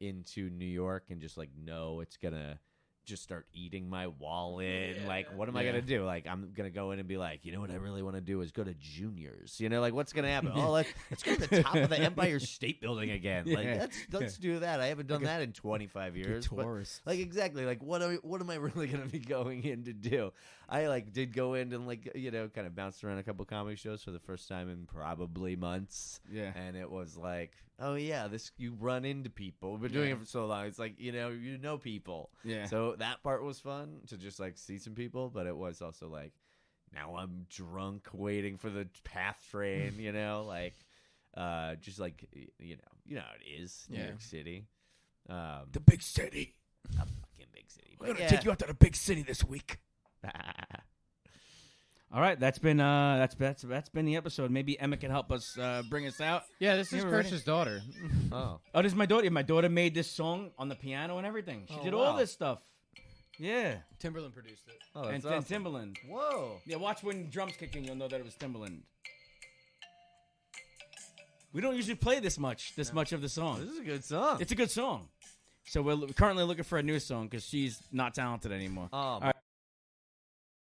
into New York and just like know it's gonna just start eating my wall in. Yeah. Like, what am I gonna do? Like, I'm gonna go in and be like, you know what I really want to do is go to Juniors. Like, what's gonna happen? Oh, let's go to the top of the Empire State Building again. Like, Yeah. let's do that. I haven't done that in 25 years. but- tourists. like exactly. Like what am I really gonna be going in to do? I like did go in and like kind of bounced around a couple comedy shows for the first time in probably months. Yeah. And it was like, oh yeah, you run into people. We've been doing it for so long. It's like you know people. Yeah. So that part was fun to just like see some people, but it was also like now I'm drunk waiting for the PATH train. Just like how it is. New Yeah. York City. The big city. A fucking big city. We're gonna take you out to the big city this week. All right, that's been that's been the episode. Maybe Emma can help us bring us out. Yeah, this is Yeah, we're ready. Kirsch's daughter. Oh. Oh, this is my daughter. My daughter made this song on the piano and everything. She Oh, did wow. all this stuff. Yeah, Timberland produced it. Oh, and that's then awesome. Timbaland. Whoa. Yeah, watch when drums kick in, you'll know that it was Timbaland. We don't usually play this much of the song. This is a good song. It's a good song. So we're currently looking for a new song because she's not talented anymore. Oh, All right.